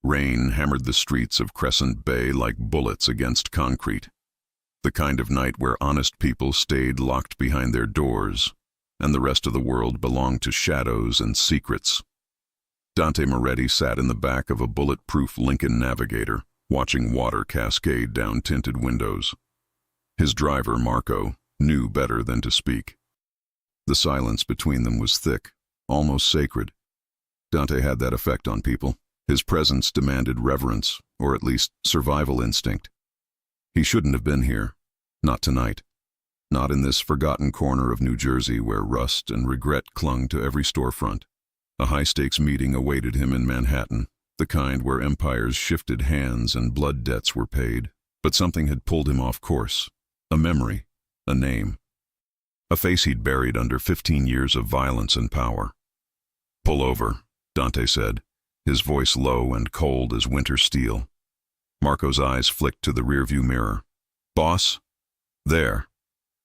Rain hammered the streets of Crescent Bay like bullets against concrete. The kind of night where honest people stayed locked behind their doors, and the rest of the world belonged to shadows and secrets. Dante Moretti sat in the back of a bulletproof Lincoln Navigator, watching water cascade down tinted windows. His driver, Marco, knew better than to speak. The silence between them was thick, almost sacred. Dante had that effect on people. His presence demanded reverence, or at least survival instinct. He shouldn't have been here. Not tonight. Not in this forgotten corner of New Jersey where rust and regret clung to every storefront. A high-stakes meeting awaited him in Manhattan, the kind where empires shifted hands and blood debts were paid. But something had pulled him off course. A memory, a name. A face he'd buried under 15 years of violence and power. "Pull over," Dante said, his voice low and cold as winter steel. Marco's eyes flicked to the rearview mirror. "Boss?" "There."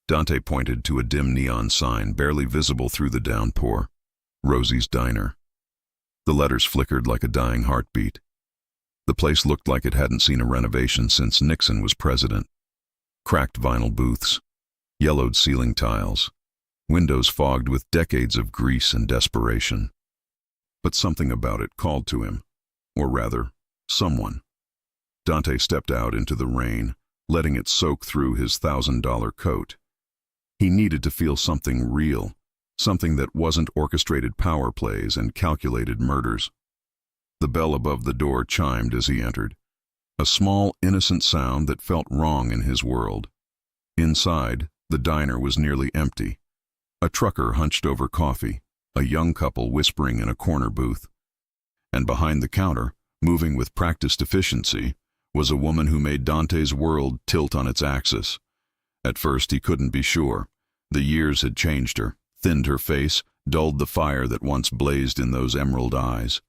Dante pointed to a dim neon sign barely visible through the downpour. Rosie's Diner. The letters flickered like a dying heartbeat. The place looked like it hadn't seen a renovation since Nixon was president. Cracked vinyl booths, yellowed ceiling tiles, windows fogged with decades of grease and desperation. But something about it called to him, or rather, someone. Dante stepped out into the rain, letting it soak through his $1,000 coat. He needed to feel something real, something that wasn't orchestrated power plays and calculated murders. The bell above the door chimed as he entered, a small, innocent sound that felt wrong in his world. Inside, the diner was nearly empty. A trucker hunched over coffee, a young couple whispering in a corner booth. And behind the counter, moving with practiced efficiency, was a woman who made Dante's world tilt on its axis. At first he couldn't be sure. The years had changed her, thinned her face, dulled the fire that once blazed in those emerald eyes.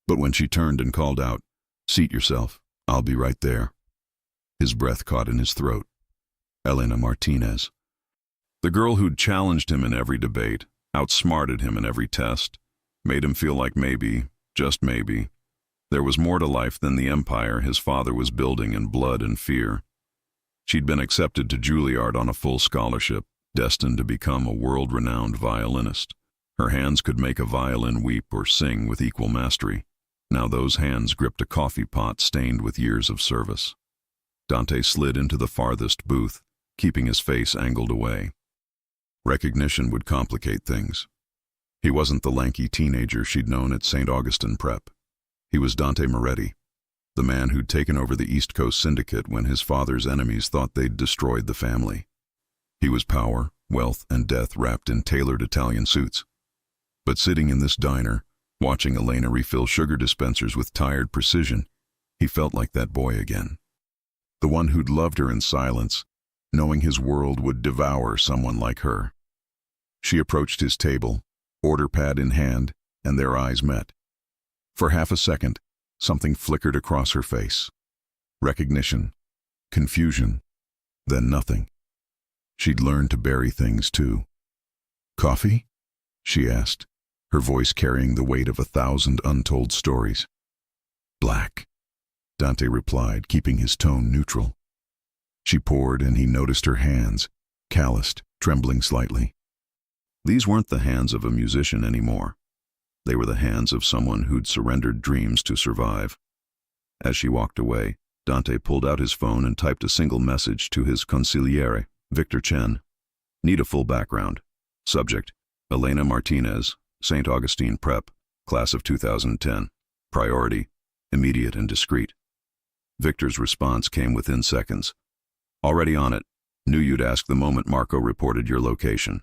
But when she turned and called out, "Seat yourself, I'll be right there," his breath caught in his throat. Elena Martinez. The girl who'd challenged him in every debate, outsmarted him in every test, made him feel like maybe, just maybe, there was more to life than the empire his father was building in blood and fear. She'd been accepted to Juilliard on a full scholarship, destined to become a world-renowned violinist. Her hands could make a violin weep or sing with equal mastery. Now those hands gripped a coffee pot stained with years of service. Dante slid into the farthest booth, keeping his face angled away. Recognition would complicate things. He wasn't the lanky teenager she'd known at St. Augustine Prep. He was Dante Moretti, the man who'd taken over the East Coast Syndicate when his father's enemies thought they'd destroyed the family. He was power, wealth, and death wrapped in tailored Italian suits. But sitting in this diner, watching Elena refill sugar dispensers with tired precision, he felt like that boy again. The one who'd loved her in silence, knowing his world would devour someone like her. She approached his table, order pad in hand, and their eyes met. For half a second, something flickered across her face. Recognition, confusion, then nothing. She'd learned to bury things too. "Coffee?" she asked, her voice carrying the weight of 1,000 untold stories. "Black," Dante replied, keeping his tone neutral. She poured, and he noticed her hands, calloused, trembling slightly. These weren't the hands of a musician anymore. They were the hands of someone who'd surrendered dreams to survive. As she walked away, Dante pulled out his phone and typed a single message to his consigliere, Victor Chen. Need a full background. Subject, Elena Martinez, St. Augustine Prep, class of 2010. Priority, immediate and discreet. Victor's response came within seconds. Already on it. Knew you'd ask the moment Marco reported your location.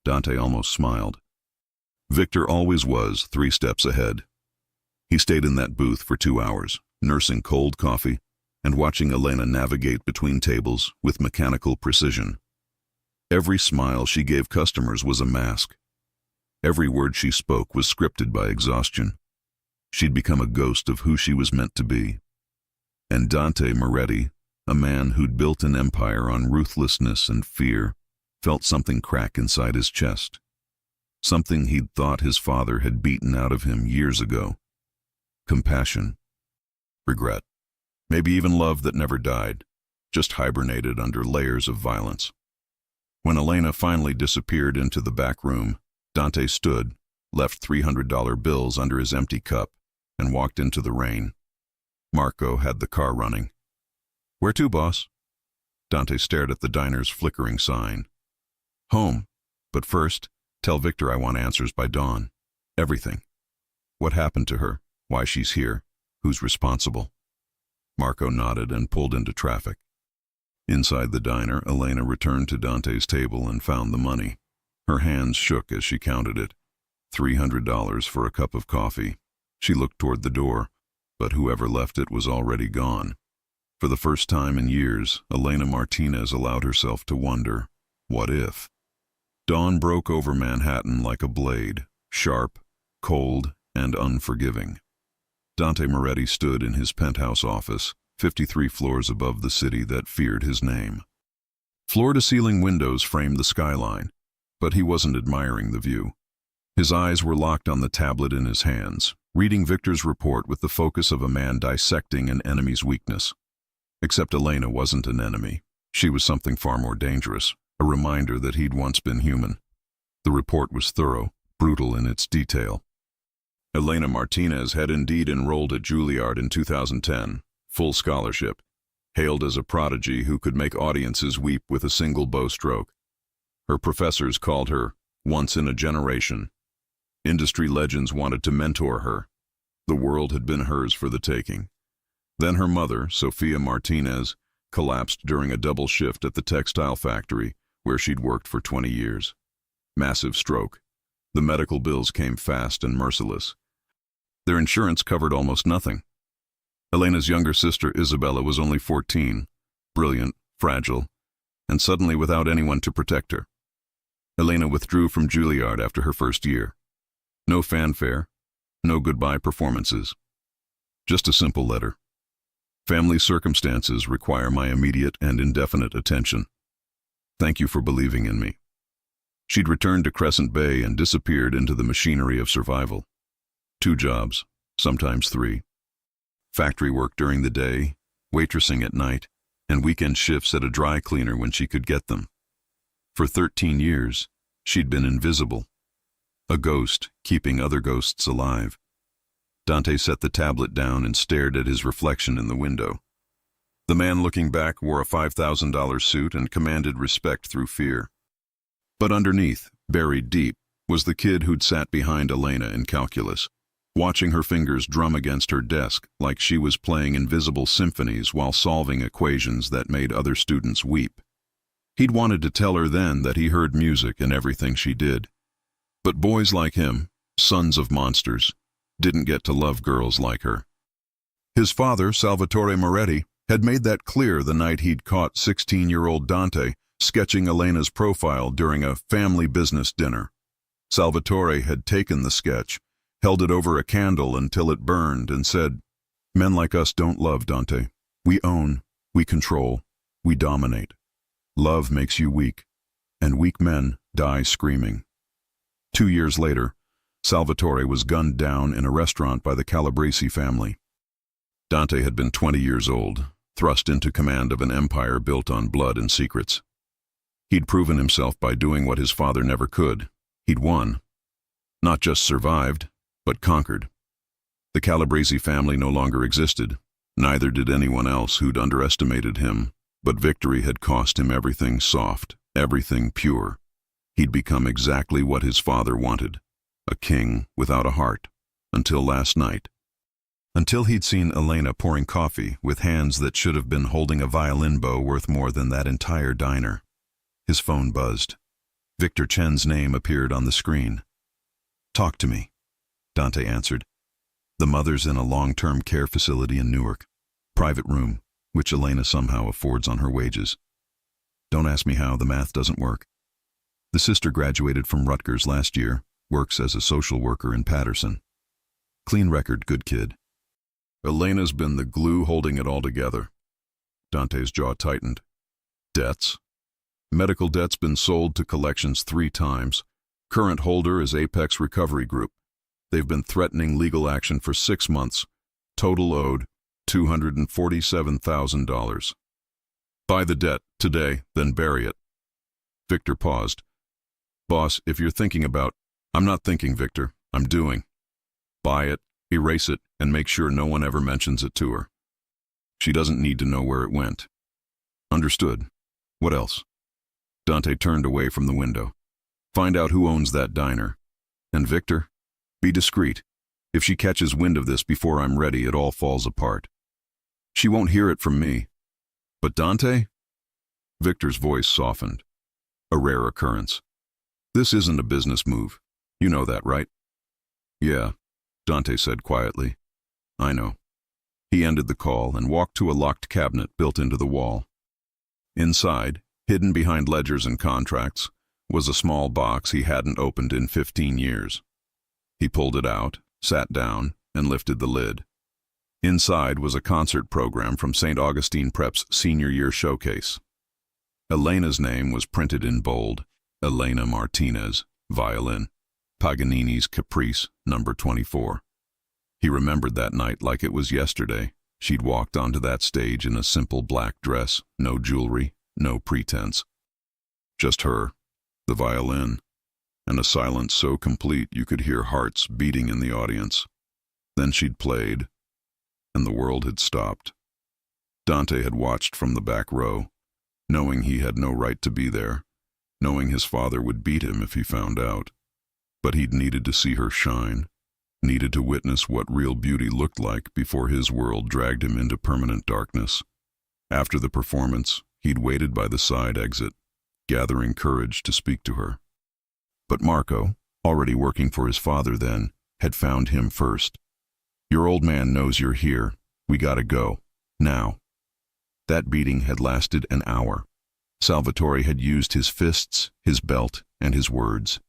Dante almost smiled. Victor always was 3 steps ahead. He stayed in that booth for 2 hours, nursing cold coffee and watching Elena navigate between tables with mechanical precision. Every smile she gave customers was a mask. Every word she spoke was scripted by exhaustion. She'd become a ghost of who she was meant to be. And Dante Moretti, a man who'd built an empire on ruthlessness and fear, felt something crack inside his chest. Something he'd thought his father had beaten out of him years ago. Compassion, regret, maybe even love that never died, just hibernated under layers of violence. When Elena finally disappeared into the back room, Dante stood, left $300 bills under his empty cup, and walked into the rain. Marco had the car running. "Where to, boss?" Dante stared at the diner's flickering sign. "Home. But first, tell Victor I want answers by dawn. Everything. What happened to her? Why she's here? Who's responsible?" Marco nodded and pulled into traffic. Inside the diner, Elena returned to Dante's table and found the money. Her hands shook as she counted it. $300 for a cup of coffee. She looked toward the door, but whoever left it was already gone. For the first time in years, Elena Martinez allowed herself to wonder, what if? Dawn broke over Manhattan like a blade, sharp, cold, and unforgiving. Dante Moretti stood in his penthouse office, 53 floors above the city that feared his name. Floor-to-ceiling windows framed the skyline, but he wasn't admiring the view. His eyes were locked on the tablet in his hands, reading Victor's report with the focus of a man dissecting an enemy's weakness. Except Elena wasn't an enemy. She was something far more dangerous, a reminder that he'd once been human. The report was thorough, brutal in its detail. Elena Martinez had indeed enrolled at Juilliard in 2010, full scholarship, hailed as a prodigy who could make audiences weep with a single bowstroke. Her professors called her once in a generation. Industry legends wanted to mentor her. The world had been hers for the taking. Then her mother, Sofia Martinez, collapsed during a double shift at the textile factory where she'd worked for 20 years. Massive stroke. The medical bills came fast and merciless. Their insurance covered almost nothing. Elena's younger sister, Isabella, was only 14, brilliant, fragile, and suddenly without anyone to protect her. Elena withdrew from Juilliard after her first year. No fanfare, no goodbye performances. Just a simple letter. "Family circumstances require my immediate and indefinite attention. Thank you for believing in me." She'd returned to Crescent Bay and disappeared into the machinery of survival. 2 jobs, sometimes 3. Factory work during the day, waitressing at night, and weekend shifts at a dry cleaner when she could get them. For 13 years, she'd been invisible. A ghost, keeping other ghosts alive. Dante set the tablet down and stared at his reflection in the window. The man looking back wore a $5,000 suit and commanded respect through fear. But underneath, buried deep, was the kid who'd sat behind Elena in calculus, watching her fingers drum against her desk like she was playing invisible symphonies while solving equations that made other students weep. He'd wanted to tell her then that he heard music in everything she did. But boys like him, sons of monsters, didn't get to love girls like her. His father, Salvatore Moretti, had made that clear the night he'd caught 16-year-old Dante sketching Elena's profile during a family business dinner. Salvatore had taken the sketch, held it over a candle until it burned, and said, "Men like us don't love, Dante. We own, we control, we dominate. Love makes you weak, and weak men die screaming." 2 years later, Salvatore was gunned down in a restaurant by the Calabresi family. Dante had been 20 years old, thrust into command of an empire built on blood and secrets. He'd proven himself by doing what his father never could. He'd won. Not just survived, but conquered. The Calabresi family no longer existed. Neither did anyone else who'd underestimated him, but victory had cost him everything soft, everything pure. He'd become exactly what his father wanted, a king without a heart, until last night. Until he'd seen Elena pouring coffee with hands that should have been holding a violin bow worth more than that entire diner. His phone buzzed. Victor Chen's name appeared on the screen. "Talk to me," Dante answered. "The mother's in a long-term care facility in Newark. Private room, which Elena somehow affords on her wages. Don't ask me how, the math doesn't work. The sister graduated from Rutgers last year, works as a social worker in Patterson. Clean record, good kid." Elena's been the glue holding it all together. Dante's jaw tightened. Debts? Medical debt's been sold to collections 3 times. Current holder is Apex Recovery Group. They've been threatening legal action for 6 months. Total owed $247,000. Buy the debt today, then bury it. Victor paused. Boss, if you're thinking about... I'm not thinking, Victor. I'm doing. Buy it, erase it, and make sure no one ever mentions it to her. She doesn't need to know where it went. Understood. What else? Dante turned away from the window. Find out who owns that diner. And Victor, be discreet. If she catches wind of this before I'm ready, it all falls apart. She won't hear it from me. But Dante? Victor's voice softened. A rare occurrence. This isn't a business move. You know that, right? Yeah, Dante said quietly. I know. He ended the call and walked to a locked cabinet built into the wall. Inside, hidden behind ledgers and contracts, was a small box he hadn't opened in 15 years. He pulled it out, sat down, and lifted the lid. Inside was a concert program from St. Augustine Prep's senior year showcase. Elena's name was printed in bold. Elena Martinez, violin. Paganini's Caprice, number 24. He remembered that night like it was yesterday. She'd walked onto that stage in a simple black dress, no jewelry, no pretense. Just her, the violin, and a silence so complete you could hear hearts beating in the audience. Then she'd played, and the world had stopped. Dante had watched from the back row, knowing he had no right to be there, knowing his father would beat him if he found out. But he'd needed to see her shine, needed to witness what real beauty looked like before his world dragged him into permanent darkness. After the performance, he'd waited by the side exit, gathering courage to speak to her. But Marco, already working for his father then, had found him first. Your old man knows you're here. We gotta go. Now. That beating had lasted an hour. Salvatore had used his fists, his belt, and his words.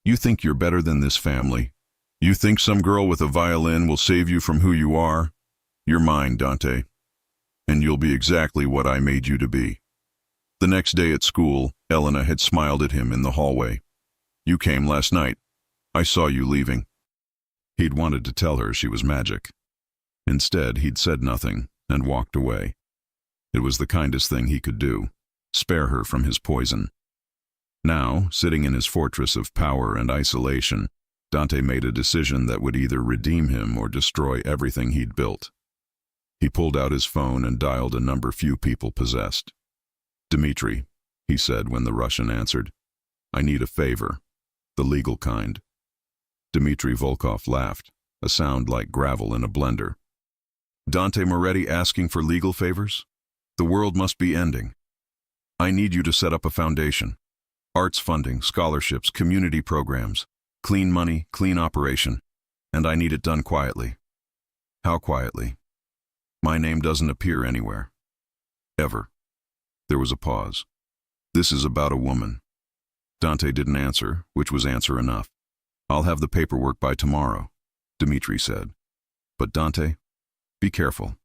You think you're better than this family? You think some girl with a violin will save you from who you are? You're mine, Dante. And you'll be exactly what I made you to be. The next day at school, Elena had smiled at him in the hallway. You came last night. I saw you leaving. He'd wanted to tell her she was magic. Instead, he'd said nothing and walked away. It was the kindest thing he could do, spare her from his poison. Now, sitting in his fortress of power and isolation, Dante made a decision that would either redeem him or destroy everything he'd built. He pulled out his phone and dialed a number few people possessed. Dmitri, he said when the Russian answered. I need a favor, the legal kind. Dmitri Volkov laughed, a sound like gravel in a blender. Dante Moretti asking for legal favors? The world must be ending. I need you to set up a foundation. Arts funding, scholarships, community programs. Clean money, clean operation. And I need it done quietly. How quietly? My name doesn't appear anywhere. Ever. There was a pause. This is about a woman. Dante didn't answer, which was answer enough. I'll have the paperwork by tomorrow, Dmitri said. But Dante, be careful.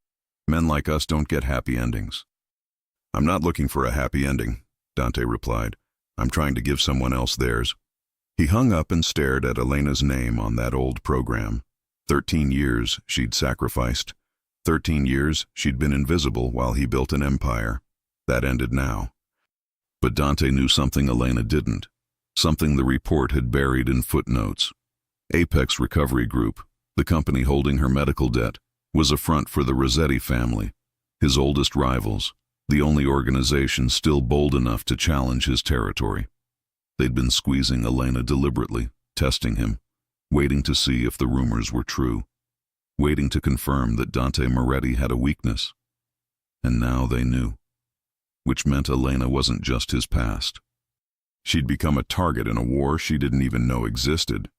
Men like us don't get happy endings. I'm not looking for a happy ending, Dante replied. I'm trying to give someone else theirs. He hung up and stared at Elena's name on that old program. 13 years she'd sacrificed. 13 years she'd been invisible while he built an empire. That ended now. But Dante knew something Elena didn't. Something the report had buried in footnotes. Apex Recovery Group, the company holding her medical debt, was a front for the Rossetti family, his oldest rivals, the only organization still bold enough to challenge his territory. They'd been squeezing Elena deliberately, testing him, waiting to see if the rumors were true, waiting to confirm that Dante Moretti had a weakness. And now they knew. Which meant Elena wasn't just his past. She'd become a target in a war she didn't even know existed.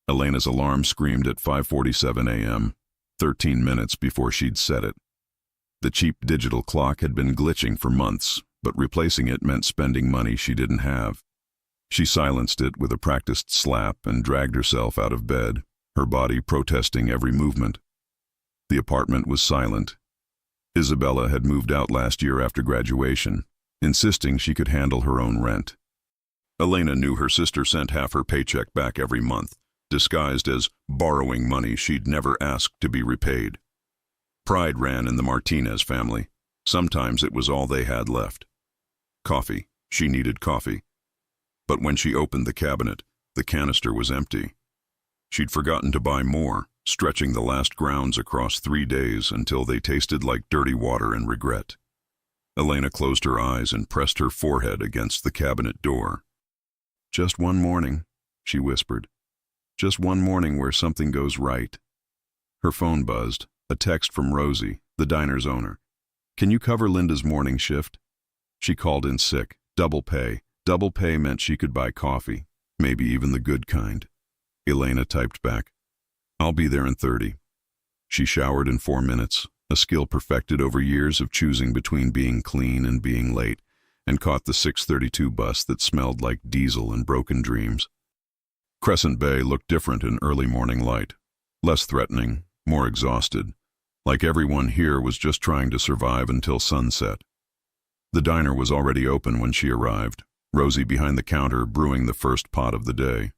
Elena's alarm screamed at 5:47 a.m., 13 minutes before she'd set it. The cheap digital clock had been glitching for months, but replacing it meant spending money she didn't have. She silenced it with a practiced slap and dragged herself out of bed, her body protesting every movement. The apartment was silent. Isabella had moved out last year after graduation, insisting she could handle her own rent. Elena knew her sister sent half her paycheck back every month, disguised as borrowing money she'd never asked to be repaid. Pride ran in the Martinez family. Sometimes it was all they had left. Coffee. She needed coffee. But when she opened the cabinet, the canister was empty. She'd forgotten to buy more, stretching the last grounds across 3 days until they tasted like dirty water in regret. Elena closed her eyes and pressed her forehead against the cabinet door. "Just one morning," she whispered. "Just one morning where something goes right." Her phone buzzed, a text from Rosie, the diner's owner. "Can you cover Linda's morning shift?" She called in sick. Double pay. Double pay meant she could buy coffee, maybe even the good kind. Elena typed back, "I'll be there in 30. She showered in 4 minutes, a skill perfected over years of choosing between being clean and being late, and caught the 6:32 bus that smelled like diesel and broken dreams. Crescent Bay looked different in early morning light, less threatening, more exhausted, like everyone here was just trying to survive until sunset. The diner was already open when she arrived, Rosie behind the counter brewing the first pot of the day.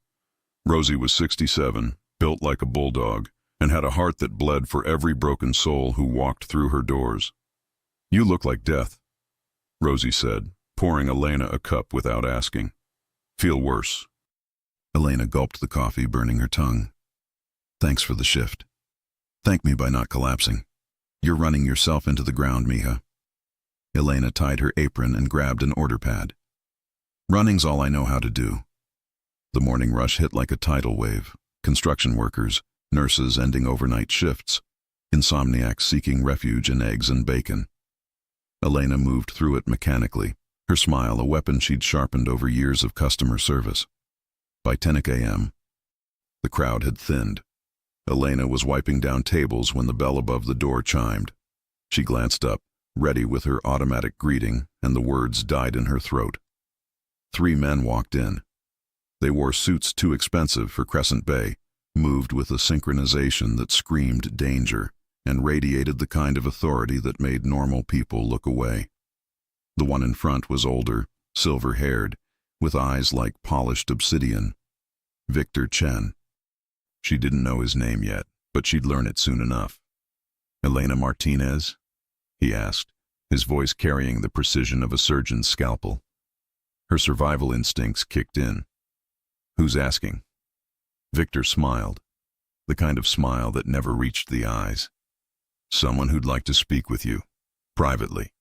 Rosie was 67, built like a bulldog, and had a heart that bled for every broken soul who walked through her doors. "You look like death," Rosie said, pouring Elena a cup without asking. "Feel worse." Elena gulped the coffee, burning her tongue. "Thanks for the shift. Thank me by not collapsing. You're running yourself into the ground, mija." Elena tied her apron and grabbed an order pad. "Running's all I know how to do." The morning rush hit like a tidal wave. Construction workers, nurses ending overnight shifts, insomniacs seeking refuge in eggs and bacon. Elena moved through it mechanically, her smile a weapon she'd sharpened over years of customer service. By 10 a.m., the crowd had thinned. Elena was wiping down tables when the bell above the door chimed. She glanced up, ready with her automatic greeting, and the words died in her throat. 3 men walked in. They wore suits too expensive for Crescent Bay, moved with a synchronization that screamed danger and radiated the kind of authority that made normal people look away. The one in front was older, silver-haired, with eyes like polished obsidian. Victor Chen. She didn't know his name yet, but she'd learn it soon enough. "Elena Martinez?" he asked, his voice carrying the precision of a surgeon's scalpel. Her survival instincts kicked in. "Who's asking?" Victor smiled, the kind of smile that never reached the eyes. "Someone who'd like to speak with you, privately."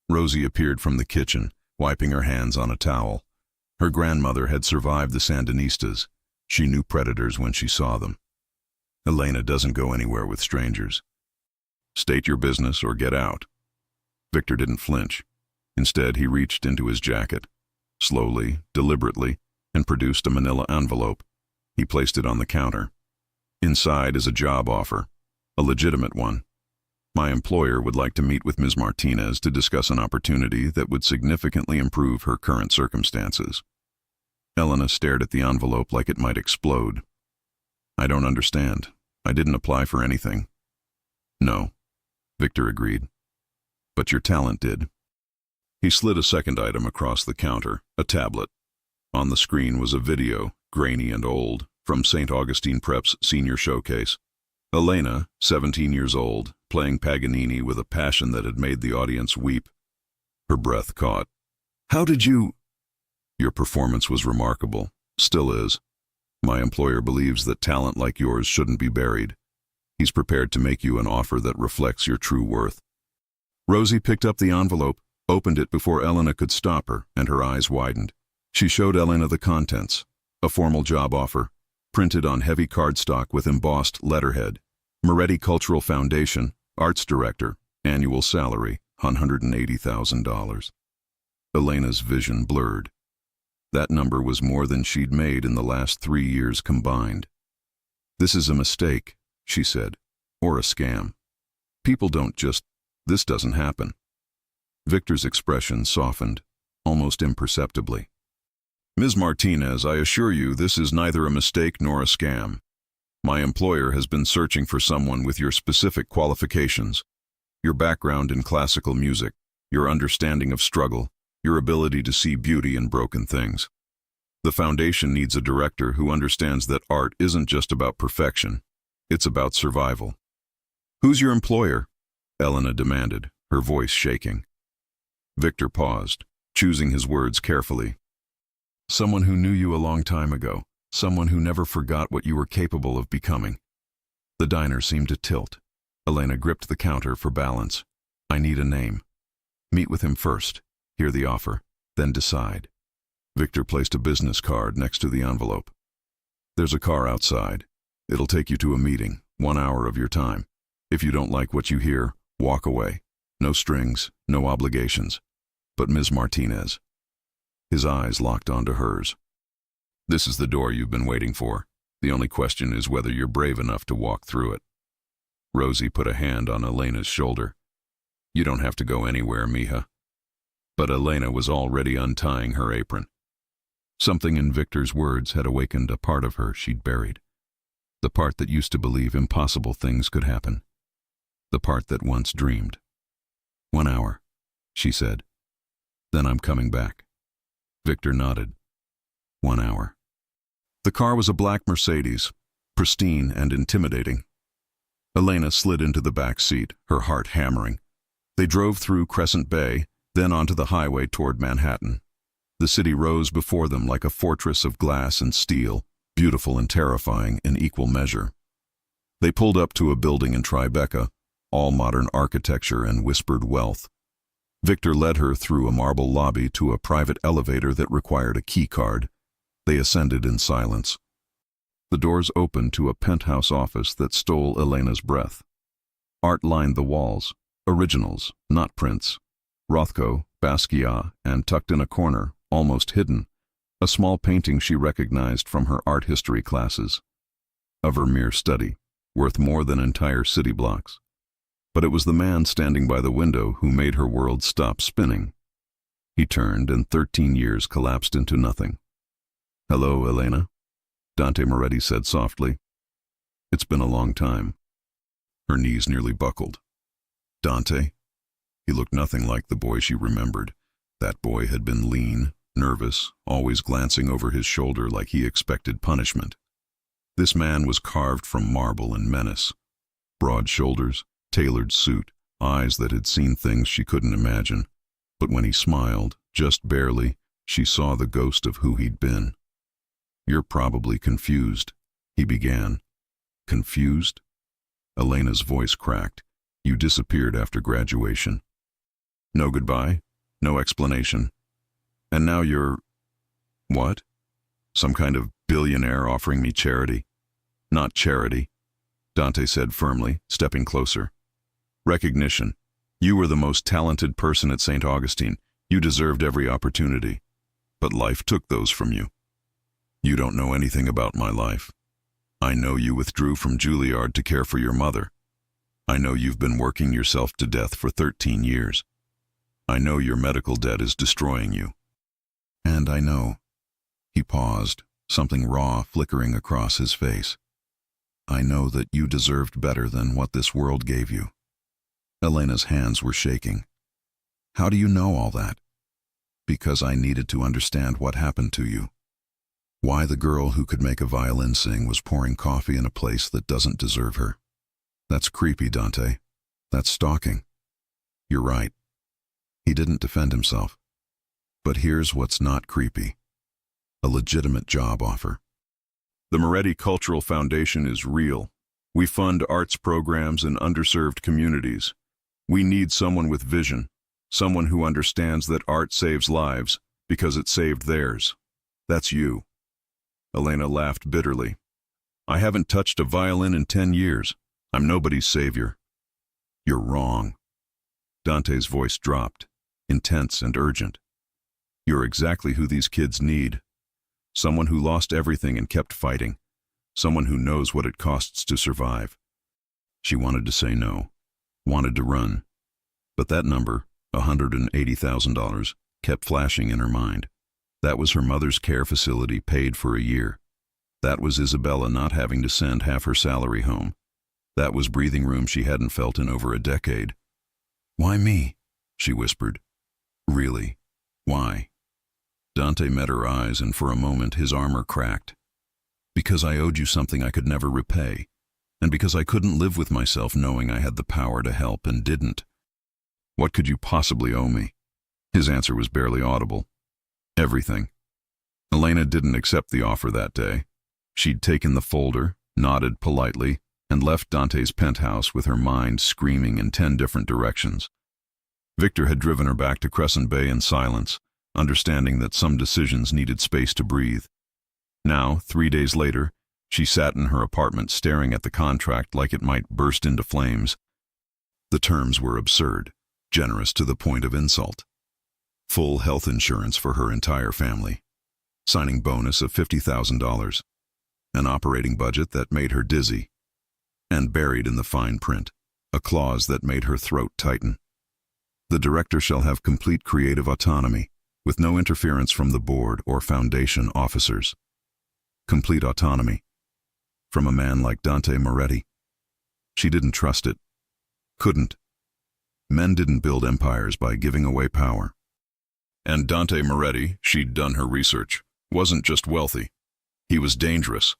Rosie appeared from the kitchen, wiping her hands on a towel. Her grandmother had survived the Sandinistas. She knew predators when she saw them. "Elena doesn't go anywhere with strangers. State your business or get out." Victor didn't flinch. Instead, he reached into his jacket, slowly, deliberately, and produced a manila envelope. He placed it on the counter. "Inside is a job offer, a legitimate one. My employer would like to meet with Ms. Martinez to discuss an opportunity that would significantly improve her current circumstances." Elena stared at the envelope like it might explode. "I don't understand. I didn't apply for anything." "No," Victor agreed. "But your talent did." He slid a second item across the counter, a tablet. On the screen was a video, grainy and old, from St. Augustine Prep's senior showcase. Elena, 17 years old, playing Paganini with a passion that had made the audience weep. Her breath caught. "How did you—" "Your performance was remarkable. Still is. My employer believes that talent like yours shouldn't be buried. He's prepared to make you an offer that reflects your true worth." Rosie picked up the envelope, opened it before Elena could stop her, and her eyes widened. She showed Elena the contents, a formal job offer, printed on heavy cardstock with embossed letterhead. Moretti Cultural Foundation, Arts Director, annual salary, $180,000. Elena's vision blurred. That number was more than she'd made in the last 3 years combined. "This is a mistake," she said, "or a scam. People don't just, this doesn't happen." Victor's expression softened, almost imperceptibly. "Ms. Martinez, I assure you this is neither a mistake nor a scam. My employer has been searching for someone with your specific qualifications, your background in classical music, your understanding of struggle, your ability to see beauty in broken things. The foundation needs a director who understands that art isn't just about perfection, it's about survival." "Who's your employer?" Elena demanded, her voice shaking. Victor paused, choosing his words carefully. Someone who knew you a long time ago, someone who never forgot what you were capable of becoming. The diner seemed to tilt. Elena gripped the counter for balance. I need a name. Meet with him first, hear the offer, then decide. Victor placed a business card next to the envelope. There's a car outside. It'll take you to a meeting, 1 hour of your time. If you don't like what you hear, walk away. No strings, no obligations. But Ms. Martinez. His eyes locked onto hers. This is the door you've been waiting for. The only question is whether you're brave enough to walk through it. Rosie put a hand on Elena's shoulder. You don't have to go anywhere, mija. But Elena was already untying her apron. Something in Victor's words had awakened a part of her she'd buried. The part that used to believe impossible things could happen. The part that once dreamed. 1 hour, she said. Then I'm coming back. Victor nodded. 1 hour. The car was a black Mercedes, pristine and intimidating. Elena slid into the back seat, her heart hammering. They drove through Crescent Bay, then onto the highway toward Manhattan. The city rose before them like a fortress of glass and steel, beautiful and terrifying in equal measure. They pulled up to a building in Tribeca, all modern architecture and whispered wealth. Victor led her through a marble lobby to a private elevator that required a key card. They ascended in silence. The doors opened to a penthouse office that stole Elena's breath. Art lined the walls, originals, not prints. Rothko, Basquiat, and tucked in a corner, almost hidden, a small painting she recognized from her art history classes. A Vermeer study, worth more than entire city blocks. But it was the man standing by the window who made her world stop spinning. He turned, and 13 years collapsed into nothing. Hello, Elena, Dante Moretti said softly. It's been a long time. Her knees nearly buckled. Dante? He looked nothing like the boy she remembered. That boy had been lean, nervous, always glancing over his shoulder like he expected punishment. This man was carved from marble and menace. Broad shoulders, tailored suit, eyes that had seen things she couldn't imagine. But when he smiled, just barely, she saw the ghost of who he'd been. You're probably confused, he began. Confused? Elena's voice cracked. You disappeared after graduation. No goodbye, no explanation. And now you're… what? Some kind of billionaire offering me charity? Not charity, Dante said firmly, stepping closer. Recognition. You were the most talented person at St. Augustine. You deserved every opportunity. But life took those from you. You don't know anything about my life. I know you withdrew from Juilliard to care for your mother. I know you've been working yourself to death for 13 years. I know your medical debt is destroying you. And I know… He paused, something raw flickering across his face. I know that you deserved better than what this world gave you. Elena's hands were shaking. How do you know all that? Because I needed to understand what happened to you. Why the girl who could make a violin sing was pouring coffee in a place that doesn't deserve her. That's creepy, Dante. That's stalking. You're right. He didn't defend himself. But here's what's not creepy. A legitimate job offer. The Moretti Cultural Foundation is real. We fund arts programs in underserved communities. We need someone with vision, someone who understands that art saves lives because it saved theirs. That's you. Elena laughed bitterly. I haven't touched a violin in 10 years. I'm nobody's savior. You're wrong. Dante's voice dropped, intense and urgent. You're exactly who these kids need. Someone who lost everything and kept fighting. Someone who knows what it costs to survive. She wanted to say no, wanted to run. But that number, $180,000, kept flashing in her mind. That was her mother's care facility paid for a year. That was Isabella not having to send half her salary home. That was breathing room she hadn't felt in over a decade. Why me? She whispered. Really? Why? Dante met her eyes, and for a moment his armor cracked. Because I owed you something I could never repay. and because I couldn't live with myself knowing I had the power to help and didn't. What could you possibly owe me? His answer was barely audible. Everything. Elena didn't accept the offer that day. She'd taken the folder, nodded politely, and left Dante's penthouse with her mind screaming in 10 different directions. Victor had driven her back to Crescent Bay in silence, understanding that some decisions needed space to breathe. Now, 3 days later, she sat in her apartment staring at the contract like it might burst into flames. The terms were absurd, generous to the point of insult. Full health insurance for her entire family, signing bonus of $50,000, an operating budget that made her dizzy, and buried in the fine print, a clause that made her throat tighten. The director shall have complete creative autonomy, with no interference from the board or foundation officers. Complete autonomy. From a man like Dante Moretti. She didn't trust it. Couldn't. Men didn't build empires by giving away power. And Dante Moretti, she'd done her research, wasn't just wealthy. He was dangerous.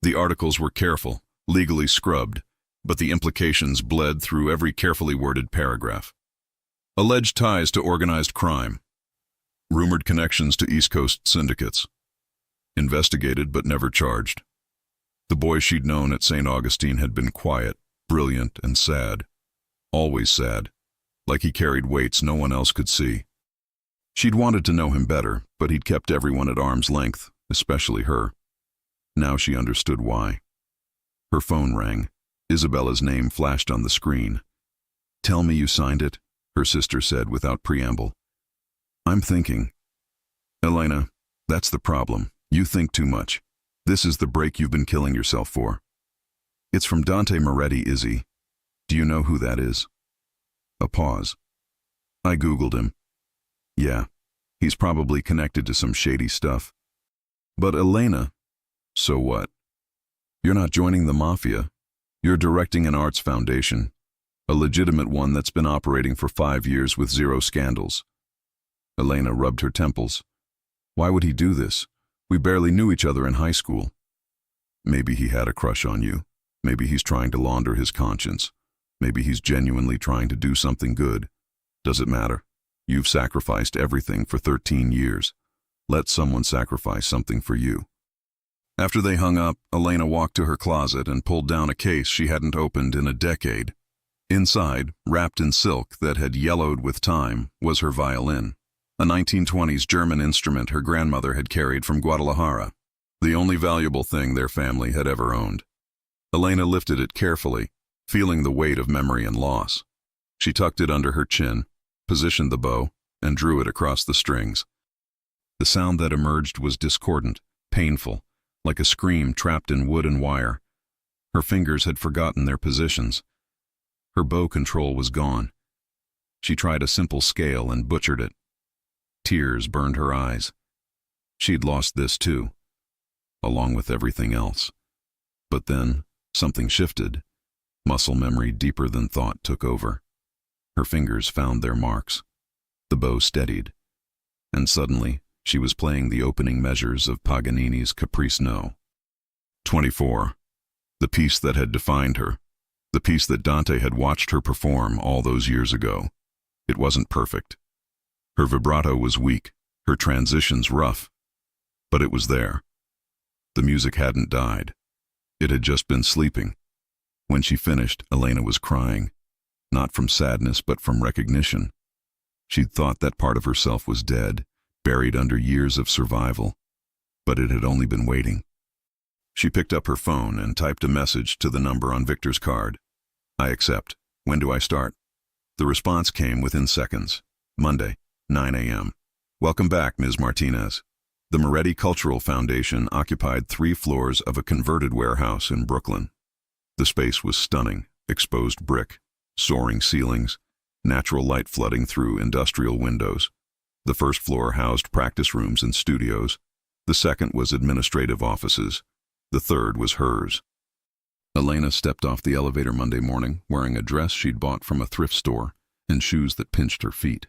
The articles were careful, legally scrubbed, but the implications bled through every carefully worded paragraph. Alleged ties to organized crime. Rumored connections to East Coast syndicates. Investigated but never charged. The boy she'd known at St. Augustine had been quiet, brilliant, and sad. Always sad, like he carried weights no one else could see. She'd wanted to know him better, but he'd kept everyone at arm's length, especially her. Now she understood why. Her phone rang. Isabella's name flashed on the screen. "Tell me you signed it," her sister said without preamble. "I'm thinking." "Elena, that's the problem. You think too much. This is the break you've been killing yourself for." "It's from Dante Moretti, Izzy. Do you know who that is?" A pause. "I Googled him. Yeah, he's probably connected to some shady stuff." "But Elena..." "So what? You're not joining the MAFIA. You're directing an arts foundation, a legitimate one that's been operating for 5 years with 0 scandals." Elena rubbed her temples. "Why would he do this? We barely knew each other in high school." "Maybe he had a crush on you. Maybe he's trying to launder his conscience. Maybe he's genuinely trying to do something good. Does it matter? You've sacrificed everything for 13 years. Let someone sacrifice something for you." After they hung up, Elena walked to her closet and pulled down a case she hadn't opened in a decade. Inside, wrapped in silk that had yellowed with time, was her violin, a 1920s German instrument her grandmother had carried from Guadalajara, the only valuable thing their family had ever owned. Elena lifted it carefully, feeling the weight of memory and loss. She tucked it under her chin, positioned the bow, and drew it across the strings. The sound that emerged was discordant, painful, like a scream trapped in wood and wire. Her fingers had forgotten their positions. Her bow control was gone. She tried a simple scale and butchered it. Tears burned her eyes. She'd lost this too, along with everything else. But then, something shifted. Muscle memory deeper than thought took over. Her fingers found their marks. The bow steadied. And suddenly, she was playing the opening measures of Paganini's Caprice No. 24. The piece that had defined her. The piece that Dante had watched her perform all those years ago. It wasn't perfect. Her vibrato was weak, her transitions rough. But it was there. The music hadn't died. It had just been sleeping. When she finished, Elena was crying. Not from sadness, but from recognition. She'd thought that part of herself was dead, buried under years of survival. But it had only been waiting. She picked up her phone and typed a message to the number on Victor's card. "I accept. When do I start?" The response came within seconds. "Monday, 9 a.m. Welcome back, Ms. Martinez." The Moretti Cultural Foundation occupied 3 floors of a converted warehouse in Brooklyn. The space was stunning, exposed brick, soaring ceilings, natural light flooding through industrial windows. The first floor housed practice rooms and studios. The second was administrative offices. The third was hers. Elena stepped off the elevator Monday morning wearing a dress she'd bought from a thrift store and shoes that pinched her feet.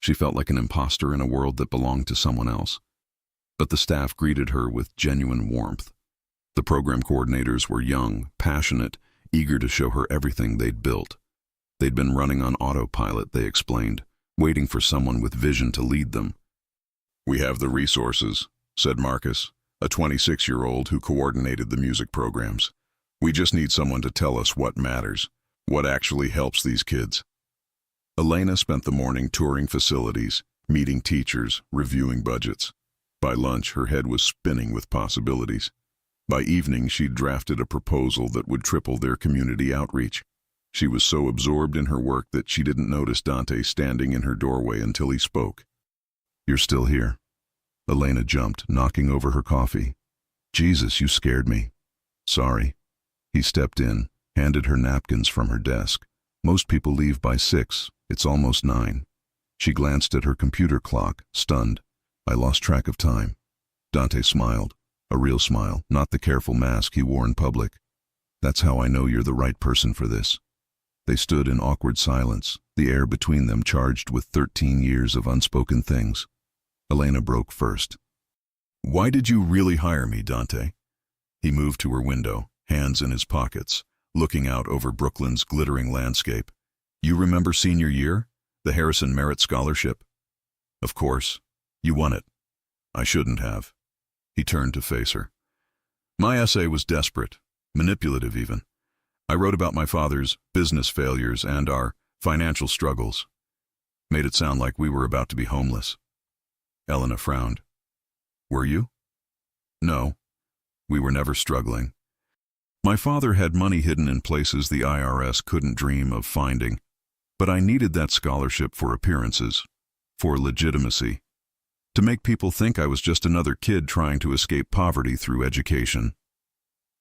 She felt like an imposter in a world that belonged to someone else. But the staff greeted her with genuine warmth. The program coordinators were young, passionate, eager to show her everything they'd built. They'd been running on autopilot, they explained, waiting for someone with vision to lead them. "We have the resources," said Marcus, a 26-year-old who coordinated the music programs. "We just need someone to tell us what matters, what actually helps these kids." Elena spent the morning touring facilities, meeting teachers, reviewing budgets. By lunch, her head was spinning with possibilities. By evening, she'd drafted a proposal that would triple their community outreach. She was so absorbed in her work that she didn't notice Dante standing in her doorway until he spoke. "You're still here." Elena jumped, knocking over her coffee. "Jesus, you scared me." "Sorry." He stepped in, handed her napkins from her desk. "Most people leave by 6. It's almost 9. She glanced at her computer clock, stunned. "I lost track of time." Dante smiled, a real smile, not the careful mask he wore in public. "That's how I know you're the right person for this." They stood in awkward silence, the air between them charged with 13 years of unspoken things. Elena broke first. "Why did you really hire me, Dante?" He moved to her window, hands in his pockets, looking out over Brooklyn's glittering landscape. "You remember senior year? The Harrison Merit Scholarship?" "Of course. You won it." "I shouldn't have." He turned to face her. "My essay was desperate, manipulative even. I wrote about my father's business failures and our financial struggles. Made it sound like we were about to be homeless." Elena frowned. "Were you?" "No. We were never struggling. My father had money hidden in places the IRS couldn't dream of finding, but I needed that scholarship for appearances, for legitimacy, to make people think I was just another kid trying to escape poverty through education."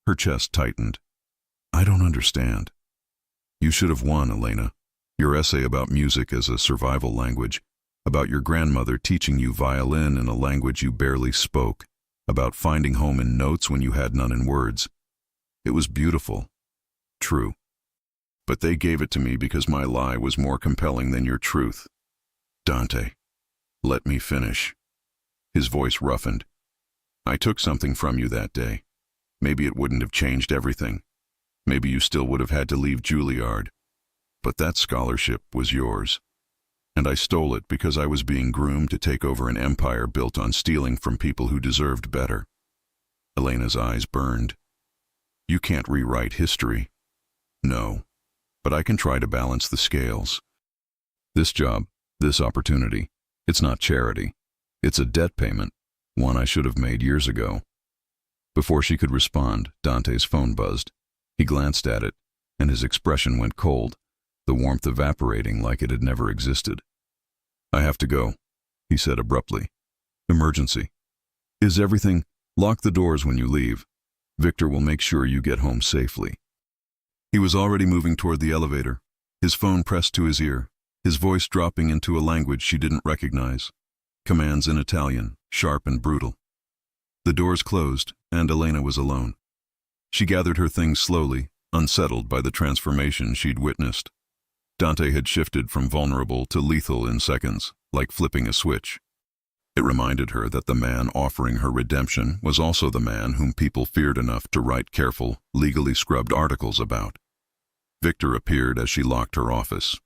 Her chest tightened. "I don't understand." "You should have won, Elena. Your essay about music as a survival language, about your grandmother teaching you violin in a language you barely spoke, about finding home in notes when you had none in words. It was beautiful. True. But they gave it to me because my lie was more compelling than your truth." "Dante, let me finish." His voice roughened. "I took something from you that day. Maybe it wouldn't have changed everything. Maybe you still would have had to leave Juilliard. But that scholarship was yours. And I stole it because I was being groomed to take over an empire built on stealing from people who deserved better." Elena's eyes burned. "You can't rewrite history." "No, but I can try to balance the scales. This job, this opportunity, it's not charity. It's a debt payment, one I should have made years ago." Before she could respond, Dante's phone buzzed. He glanced at it, and his expression went cold, the warmth evaporating like it had never existed. "I have to go," he said abruptly. "Emergency. Is everything? Lock the doors when you leave. Victor will make sure you get home safely." He was already moving toward the elevator, his phone pressed to his ear, his voice dropping into a language she didn't recognize. Commands in Italian, sharp and brutal. The doors closed, and Elena was alone. She gathered her things slowly, unsettled by the transformation she'd witnessed. Dante had shifted from vulnerable to lethal in seconds, like flipping a switch. It reminded her that the man offering her redemption was also the man whom people feared enough to write careful, legally scrubbed articles about. Victor appeared as she locked her office.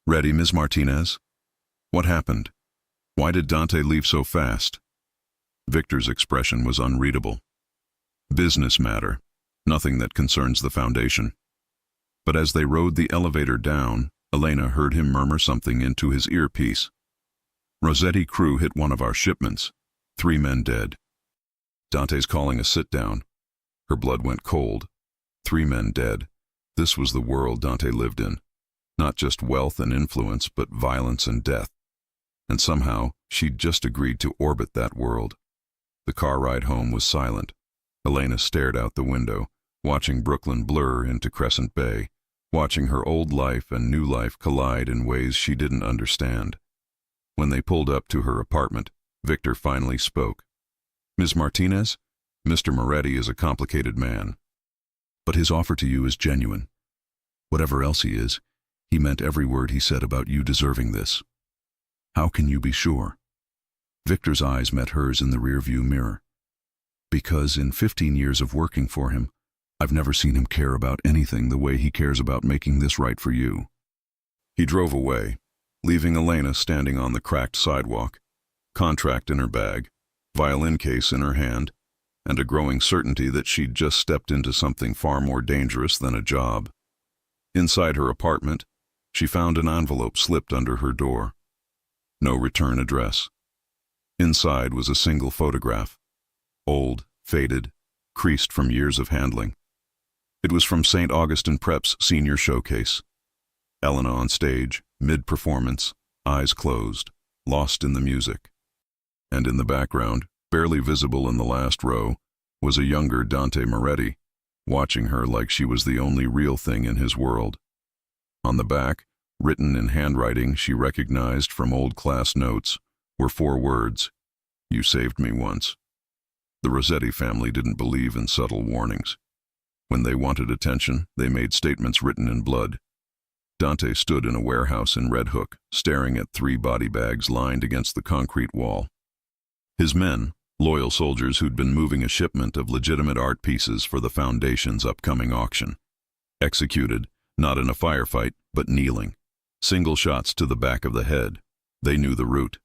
"Ready, Ms. Martinez?" "What happened? Why did Dante leave so fast?" Victor's expression was unreadable. "Business matter, nothing that concerns the foundation." But as they rode the elevator down, Elena heard him murmur something into his earpiece. "Rossetti crew hit one of our shipments. 3 men dead." Dante's calling a sit-down. Her blood went cold. 3 men dead. This was the world Dante lived in. Not just wealth and influence, but violence and death. And somehow, she'd just agreed to orbit that world. The car ride home was silent. Elena stared out the window, watching Brooklyn blur into Crescent Bay, watching her old life and new life collide in ways she didn't understand. When they pulled up to her apartment, Victor finally spoke. "Ms. Martinez, Mr. Moretti is a complicated man. But his offer to you is genuine. Whatever else he is, he meant every word he said about you deserving this. How can you be sure?" Victor's eyes met hers in the rearview mirror. Because in 15 years of working for him, I've never seen him care about anything the way he cares about making this right for you. He drove away, leaving Elena standing on the cracked sidewalk, contract in her bag, violin case in her hand, and a growing certainty that she'd just stepped into something far more dangerous than a job. Inside her apartment, she found an envelope slipped under her door. No return address. Inside was a single photograph, old, faded, creased from years of handling. It was from St. Augustine Prep's senior showcase. Elena on stage, mid-performance, eyes closed, lost in the music. And in the background, barely visible in the last row, was a younger Dante Moretti, watching her like she was the only real thing in his world. On the back, written in handwriting she recognized from old class notes, were 4 words: "You saved me once." The Rossetti family didn't believe in subtle warnings. When they wanted attention, they made statements written in blood. Dante stood in a warehouse in Red Hook, staring at 3 body bags lined against the concrete wall. His men, loyal soldiers who'd been moving a shipment of legitimate art pieces for the Foundation's upcoming auction. Executed, not in a firefight, but kneeling. Single shots to the back of the head. They knew the route,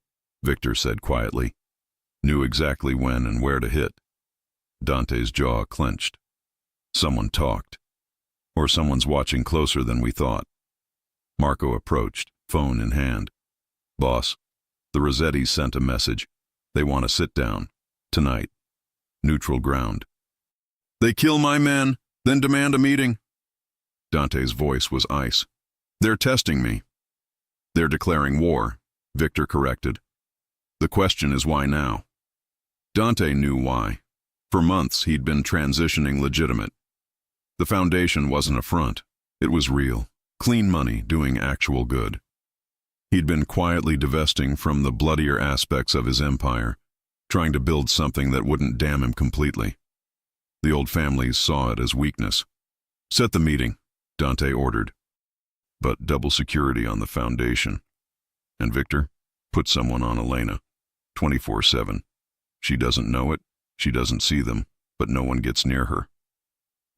Victor said quietly. Knew exactly when and where to hit. Dante's jaw clenched. Someone talked. Or someone's watching closer than we thought. Marco approached, phone in hand. "Boss, the Rossettis sent a message. They want to sit down. Tonight. Neutral ground." "They kill my men, then demand a meeting." Dante's voice was ice. "They're testing me." "They're declaring war," Victor corrected. "The question is why now?" Dante knew why. For months he'd been transitioning legitimate. The Foundation wasn't a front. It was real. Clean money doing actual good. He'd been quietly divesting from the bloodier aspects of his empire, trying to build something that wouldn't damn him completely. The old families saw it as weakness. "Set the meeting," Dante ordered. "But double security on the Foundation. And Victor, put someone on Elena, 24/7. She doesn't know it, she doesn't see them, but no one gets near her."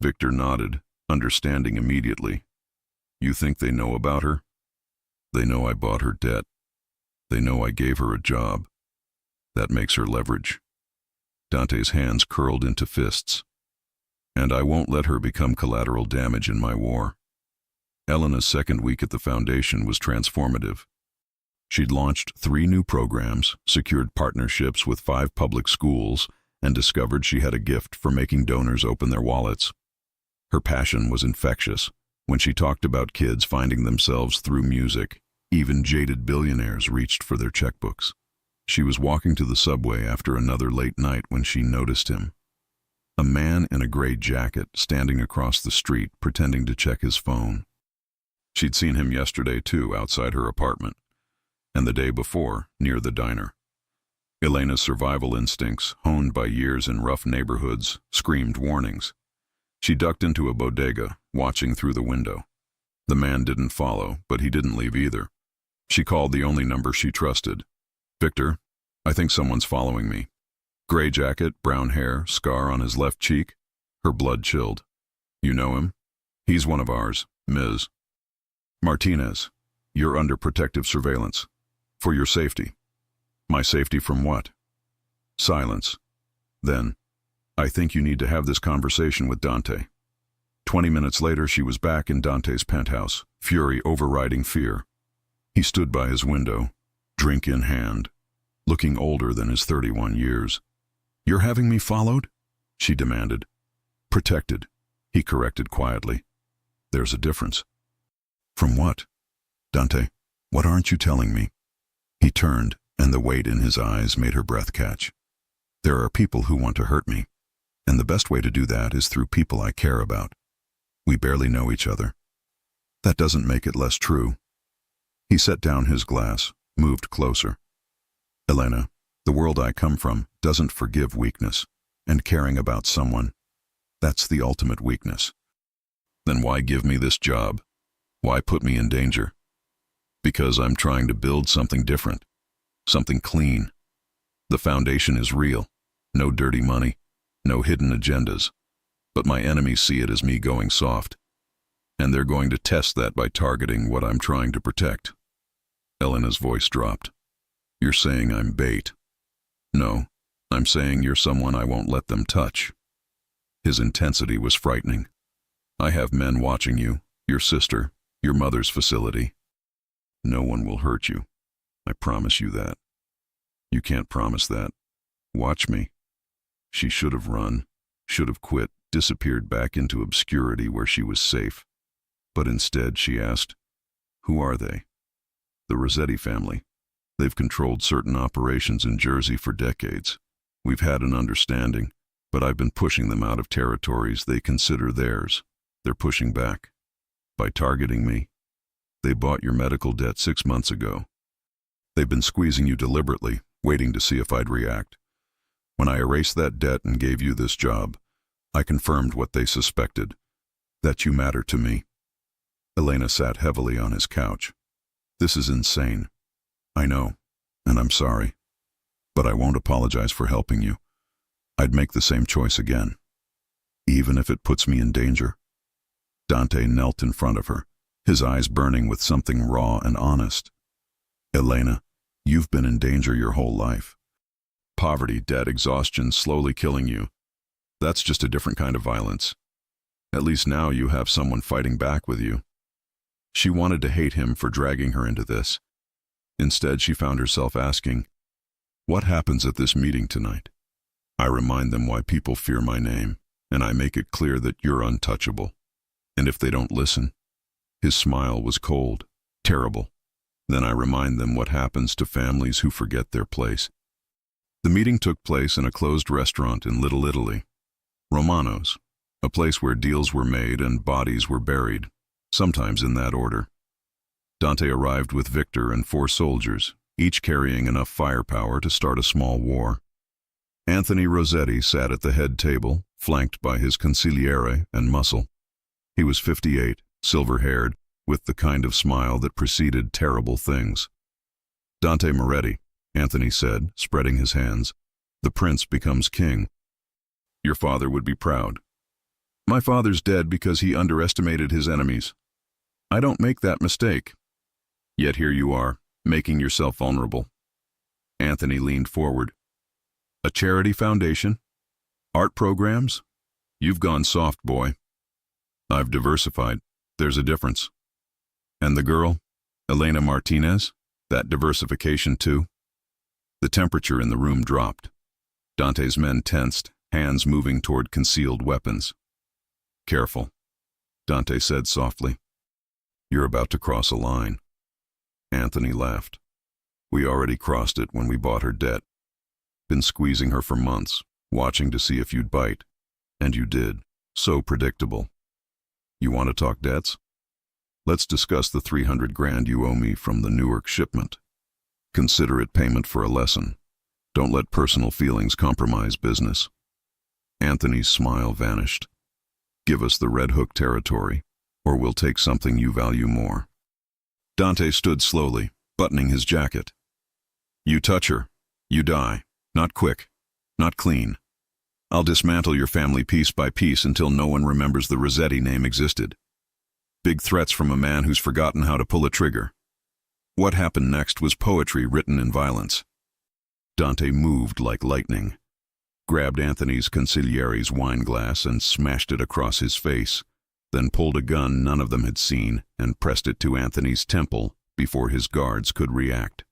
Victor nodded, understanding immediately. "You think they know about her? They know I bought her debt. They know I gave her a job. That makes her leverage." Dante's hands curled into fists. "And I won't let her become collateral damage in my war." Elena's second week at the Foundation was transformative. She'd launched 3 new programs, secured partnerships with 5 public schools, and discovered she had a gift for making donors open their wallets. Her passion was infectious. When she talked about kids finding themselves through music, even jaded billionaires reached for their checkbooks. She was walking to the subway after another late night when she noticed him. A man in a gray jacket standing across the street pretending to check his phone. She'd seen him yesterday too, outside her apartment, and the day before, near the diner. Elena's survival instincts, honed by years in rough neighborhoods, screamed warnings. She ducked into a bodega, watching through the window. The man didn't follow, but he didn't leave either. She called the only number she trusted. "Victor, I think someone's following me." Gray jacket, brown hair, scar on his left cheek. Her blood chilled. "You know him? He's one of ours, Ms. Martinez. You're under protective surveillance. For your safety." "My safety from what?" Silence. Then, "I think you need to have this conversation with Dante." 20 minutes later, she was back in Dante's penthouse, fury overriding fear. He stood by his window, drink in hand, looking older than his 31 years. "You're having me followed?" she demanded. "Protected," he corrected quietly. "There's a difference." "From what?" "Dante, what aren't you telling me?" He turned, and the weight in his eyes made her breath catch. "There are people who want to hurt me, and the best way to do that is through people I care about. We barely know each other. That doesn't make it less true." He set down his glass, moved closer. "Elena, the world I come from doesn't forgive weakness, and caring about someone, that's the ultimate weakness." "Then why give me this job? Why put me in danger?" "Because I'm trying to build something different, something clean. The Foundation is real, no dirty money, No hidden agendas. But my enemies see it as me going soft. And they're going to test that by targeting what I'm trying to protect. Elena's voice dropped. You're saying I'm bait. No, I'm saying you're someone I won't let them touch. His intensity was frightening. I have men watching you, your sister, your mother's facility. No one will hurt you. I promise you that. You can't promise that. Watch me. She should have run, should have quit, disappeared back into obscurity where she was safe. But instead she asked, who are they? The Rossetti family. They've controlled certain operations in Jersey for decades. We've had an understanding, but I've been pushing them out of territories they consider theirs. They're pushing back. By targeting me. They bought your medical debt 6 months ago. They've been squeezing you deliberately, waiting to see if I'd react. When I erased that debt and gave you this job, I confirmed what they suspected, that you matter to me. Elena sat heavily on his couch. This is insane. I know, and I'm sorry. But I won't apologize for helping you. I'd make the same choice again, even if it puts me in danger. Dante knelt in front of her, his eyes burning with something raw and honest. Elena, you've been in danger your whole life. Poverty, debt, exhaustion slowly killing you. That's just a different kind of violence. At least now you have someone fighting back with you. She wanted to hate him for dragging her into this. Instead, she found herself asking, what happens at this meeting tonight? I remind them why people fear my name, and I make it clear that you're untouchable. And if they don't listen, his smile was cold, terrible. Then I remind them what happens to families who forget their place. The meeting took place in a closed restaurant in Little Italy, Romano's, a place where deals were made and bodies were buried, sometimes in that order. Dante arrived with Victor and 4 soldiers, each carrying enough firepower to start a small war. Anthony Rossetti sat at the head table, flanked by his consigliere and muscle. He was 58, silver-haired, with the kind of smile that preceded terrible things. Dante Moretti, Anthony said, spreading his hands. The prince becomes king. Your father would be proud. My father's dead because he underestimated his enemies. I don't make that mistake. Yet here you are, making yourself vulnerable. Anthony leaned forward. A charity foundation? Art programs? You've gone soft, boy. I've diversified. There's a difference. And the girl, Elena Martinez, that diversification too? The temperature in the room dropped. Dante's men tensed, hands moving toward concealed weapons. Careful, Dante said softly. You're about to cross a line. Anthony laughed. We already crossed it when we bought her debt. Been squeezing her for months, watching to see if you'd bite. And you did. So predictable. You want to talk debts? Let's discuss the 300 grand you owe me from the Newark shipment. Consider it payment for a lesson. Don't let personal feelings compromise business. Anthony's smile vanished. Give us the Red Hook territory, or we'll take something you value more. Dante stood slowly, buttoning his jacket. You touch her, you die. Not quick, not clean. I'll dismantle your family piece by piece until no one remembers the Rossetti name existed. Big threats from a man who's forgotten how to pull a trigger. What happened next was poetry written in violence. Dante moved like lightning, grabbed Anthony's consigliere's wine glass and smashed it across his face, then pulled a gun none of them had seen and pressed it to Anthony's temple before his guards could react.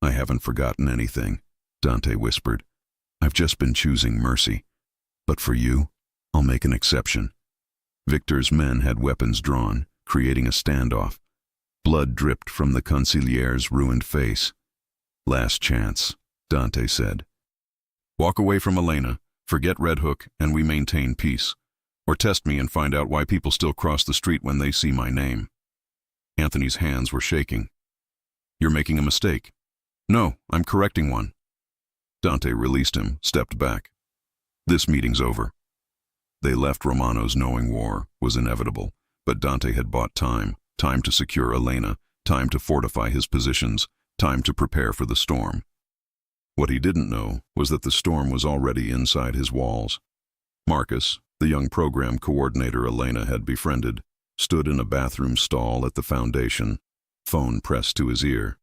I haven't forgotten anything, Dante whispered. I've just been choosing mercy. But for you, I'll make an exception. Victor's men had weapons drawn, creating a standoff. Blood dripped from the consigliere's ruined face. Last chance, Dante said. Walk away from Elena, forget Red Hook, and we maintain peace. Or test me and find out why people still cross the street when they see my name. Anthony's hands were shaking. You're making a mistake. No, I'm correcting one. Dante released him, stepped back. This meeting's over. They left Romano's knowing war was inevitable, but Dante had bought time to secure Elena, time to fortify his positions, time to prepare for the storm. What he didn't know was that the storm was already inside his walls. Marcus, the young program coordinator Elena had befriended, stood in a bathroom stall at the foundation, phone pressed to his ear.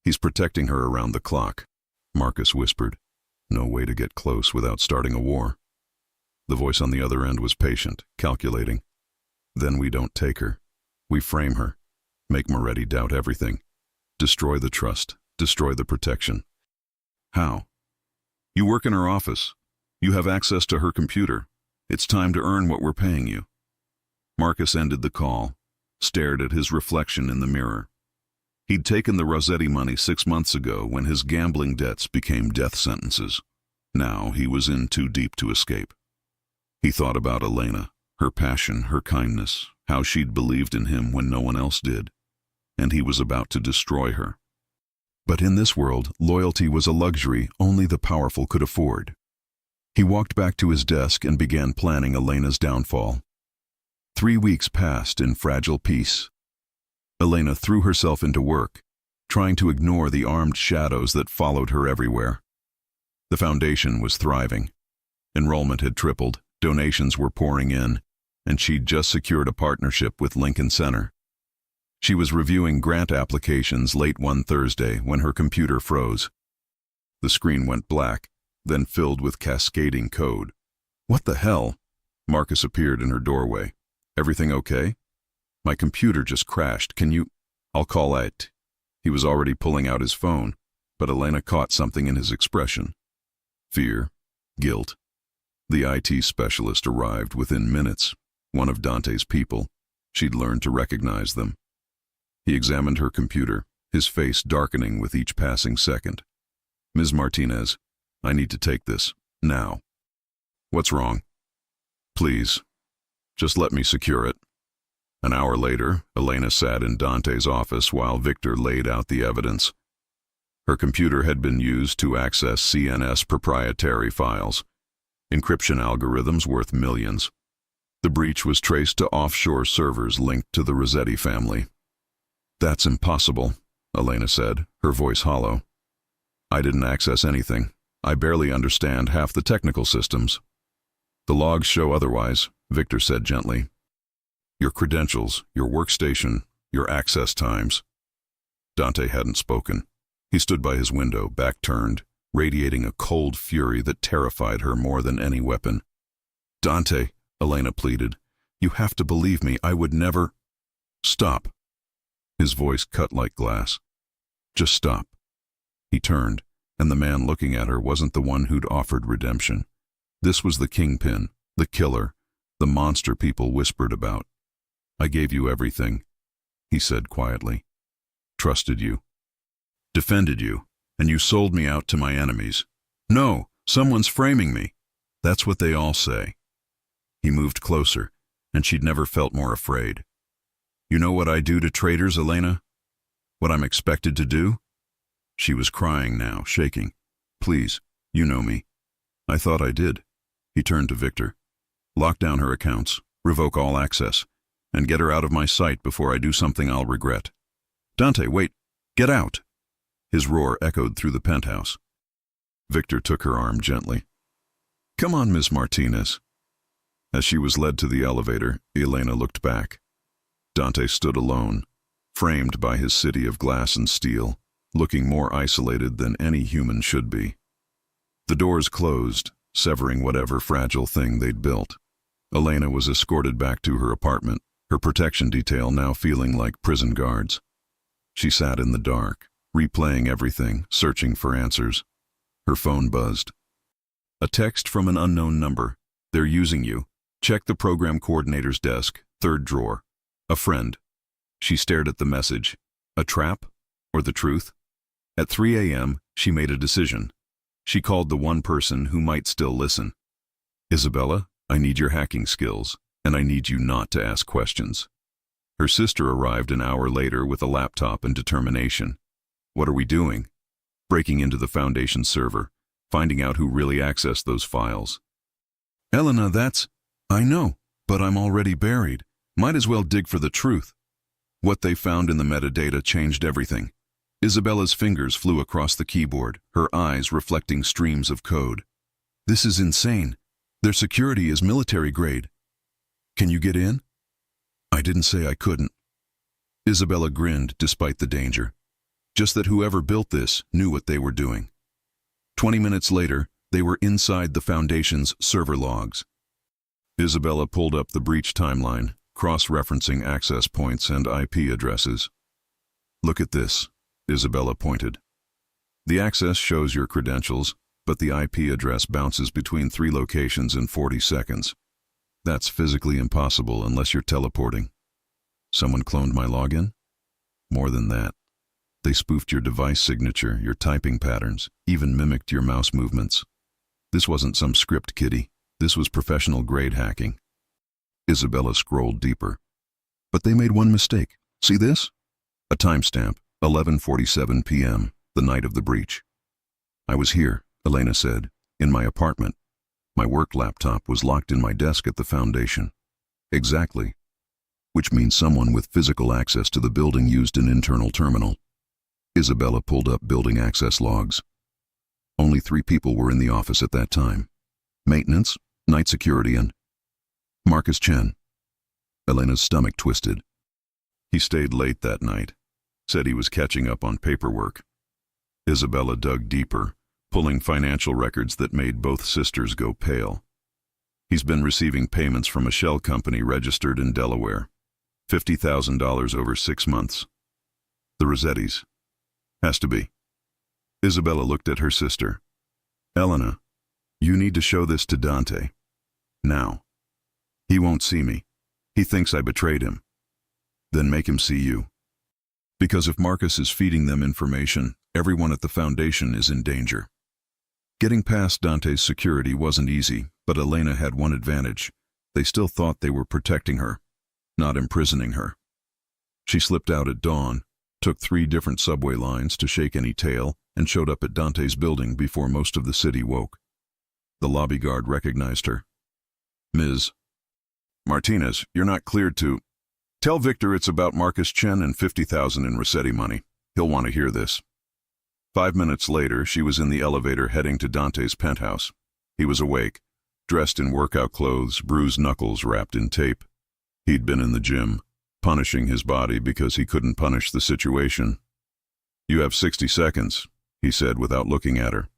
"He's protecting her around the clock," Marcus whispered. "No way to get close without starting a war." The voice on the other end was patient, calculating. "Then we don't take her. We frame her. Make Moretti doubt everything. Destroy the trust. Destroy the protection." "How?" "You work in her office. You have access to her computer. It's time to earn what we're paying you." Marcus ended the call, stared at his reflection in the mirror. He'd taken the Rossetti money 6 months ago when his gambling debts became death sentences. Now he was in too deep to escape. He thought about Elena, her passion, her kindness, how she'd believed in him when no one else did, and he was about to destroy her. But in this world, loyalty was a luxury only the powerful could afford. He walked back to his desk and began planning Elena's downfall. 3 weeks passed in fragile peace. Elena threw herself into work, trying to ignore the armed shadows that followed her everywhere. The foundation was thriving. Enrollment had tripled, donations were pouring in, and she'd just secured a partnership with Lincoln Center. She was reviewing grant applications late one Thursday when her computer froze. The screen went black, then filled with cascading code. "What the hell?" Marcus appeared in her doorway. "Everything okay?" "My computer just crashed. Can you—" "I'll call it." He was already pulling out his phone, but Elena caught something in his expression. Fear, guilt. The IT specialist arrived within minutes, one of Dante's people. She'd learned to recognize them. He examined her computer, his face darkening with each passing second. "Ms. Martinez, I need to take this, now." "What's wrong?" "Please, just let me secure it." An hour later, Elena sat in Dante's office while Victor laid out the evidence. Her computer had been used to access CNS proprietary files, encryption algorithms worth millions. The breach was traced to offshore servers linked to the Rossetti family. "That's impossible," Elena said, her voice hollow. "I didn't access anything. I barely understand half the technical systems." "The logs show otherwise," Victor said gently. "Your credentials, your workstation, your access times." Dante hadn't spoken. He stood by his window, back turned, radiating a cold fury that terrified her more than any weapon. "Dante," Elena pleaded, "you have to believe me. I would never—" "Stop." His voice cut like glass. "Just stop." He turned, and the man looking at her wasn't the one who'd offered redemption. This was the kingpin, the killer, the monster people whispered about. "I gave you everything," he said quietly. "Trusted you. Defended you, and you sold me out to my enemies. No, someone's framing me. That's what they all say." He moved closer, and she'd never felt more afraid. "You know what I do to traitors, Elena? What I'm expected to do?" She was crying now, shaking. "Please, you know me." "I thought I did." He turned to Victor. "Lock down her accounts, revoke all access, and get her out of my sight before I do something I'll regret." "Dante, wait! Get out!" His roar echoed through the penthouse. Victor took her arm gently. "Come on, Miss Martinez." As she was led to the elevator, Elena looked back. Dante stood alone, framed by his city of glass and steel, looking more isolated than any human should be. The doors closed, severing whatever fragile thing they'd built. Elena was escorted back to her apartment, her protection detail now feeling like prison guards. She sat in the dark, replaying everything, searching for answers. Her phone buzzed. A text from an unknown number. "They're using you. Check the program coordinator's desk, 3rd drawer. A friend." She stared at the message. A trap? Or the truth? At 3 a.m., she made a decision. She called the one person who might still listen. "Isabella, I need your hacking skills, and I need you not to ask questions." Her sister arrived an hour later with a laptop and determination. "What are we doing?" "Breaking into the Foundation server, finding out who really accessed those files." "Elena, that's—" "I know, but I'm already buried. Might as well dig for the truth." What they found in the metadata changed everything. Isabella's fingers flew across the keyboard, her eyes reflecting streams of code. "This is insane. Their security is military grade. Can you get in? I didn't say I couldn't. Isabella grinned despite the danger. Just that whoever built this knew what they were doing. 20 minutes later, they were inside the Foundation's server logs. Isabella pulled up the breach timeline, cross-referencing access points and IP addresses. Look at this, Isabella pointed. The access shows your credentials, but the IP address bounces between 3 locations in 40 seconds. That's physically impossible unless you're teleporting. Someone cloned my login? More than that. They spoofed your device signature, your typing patterns, even mimicked your mouse movements. This wasn't some script, kiddie. This was professional-grade hacking. Isabella scrolled deeper. But they made one mistake. See this? A timestamp, 11:47 p.m., the night of the breach. I was here, Elena said, in my apartment. My work laptop was locked in my desk at the Foundation. Exactly. Which means someone with physical access to the building used an internal terminal. Isabella pulled up building access logs. Only 3 people were in the office at that time. Maintenance, night security, and Marcus Chen. Elena's stomach twisted. He stayed late that night. Said he was catching up on paperwork. Isabella dug deeper, pulling financial records that made both sisters go pale. He's been receiving payments from a shell company registered in Delaware. $50,000 over 6 months. The Rossettis. Has to be. Isabella looked at her sister. Elena, you need to show this to Dante. Now. He won't see me. He thinks I betrayed him. Then make him see you. Because if Marcus is feeding them information, everyone at the Foundation is in danger. Getting past Dante's security wasn't easy, but Elena had one advantage. They still thought they were protecting her, not imprisoning her. She slipped out at dawn, took 3 different subway lines to shake any tail, and showed up at Dante's building before most of the city woke. The lobby guard recognized her. Ms. Martinez, you're not cleared to... Tell Victor it's about Marcus Chen and $50,000 in Rossetti money. He'll want to hear this. 5 minutes later, she was in the elevator heading to Dante's penthouse. He was awake, dressed in workout clothes, bruised knuckles wrapped in tape. He'd been in the gym, punishing his body because he couldn't punish the situation. You have 60 seconds, he said without looking at her.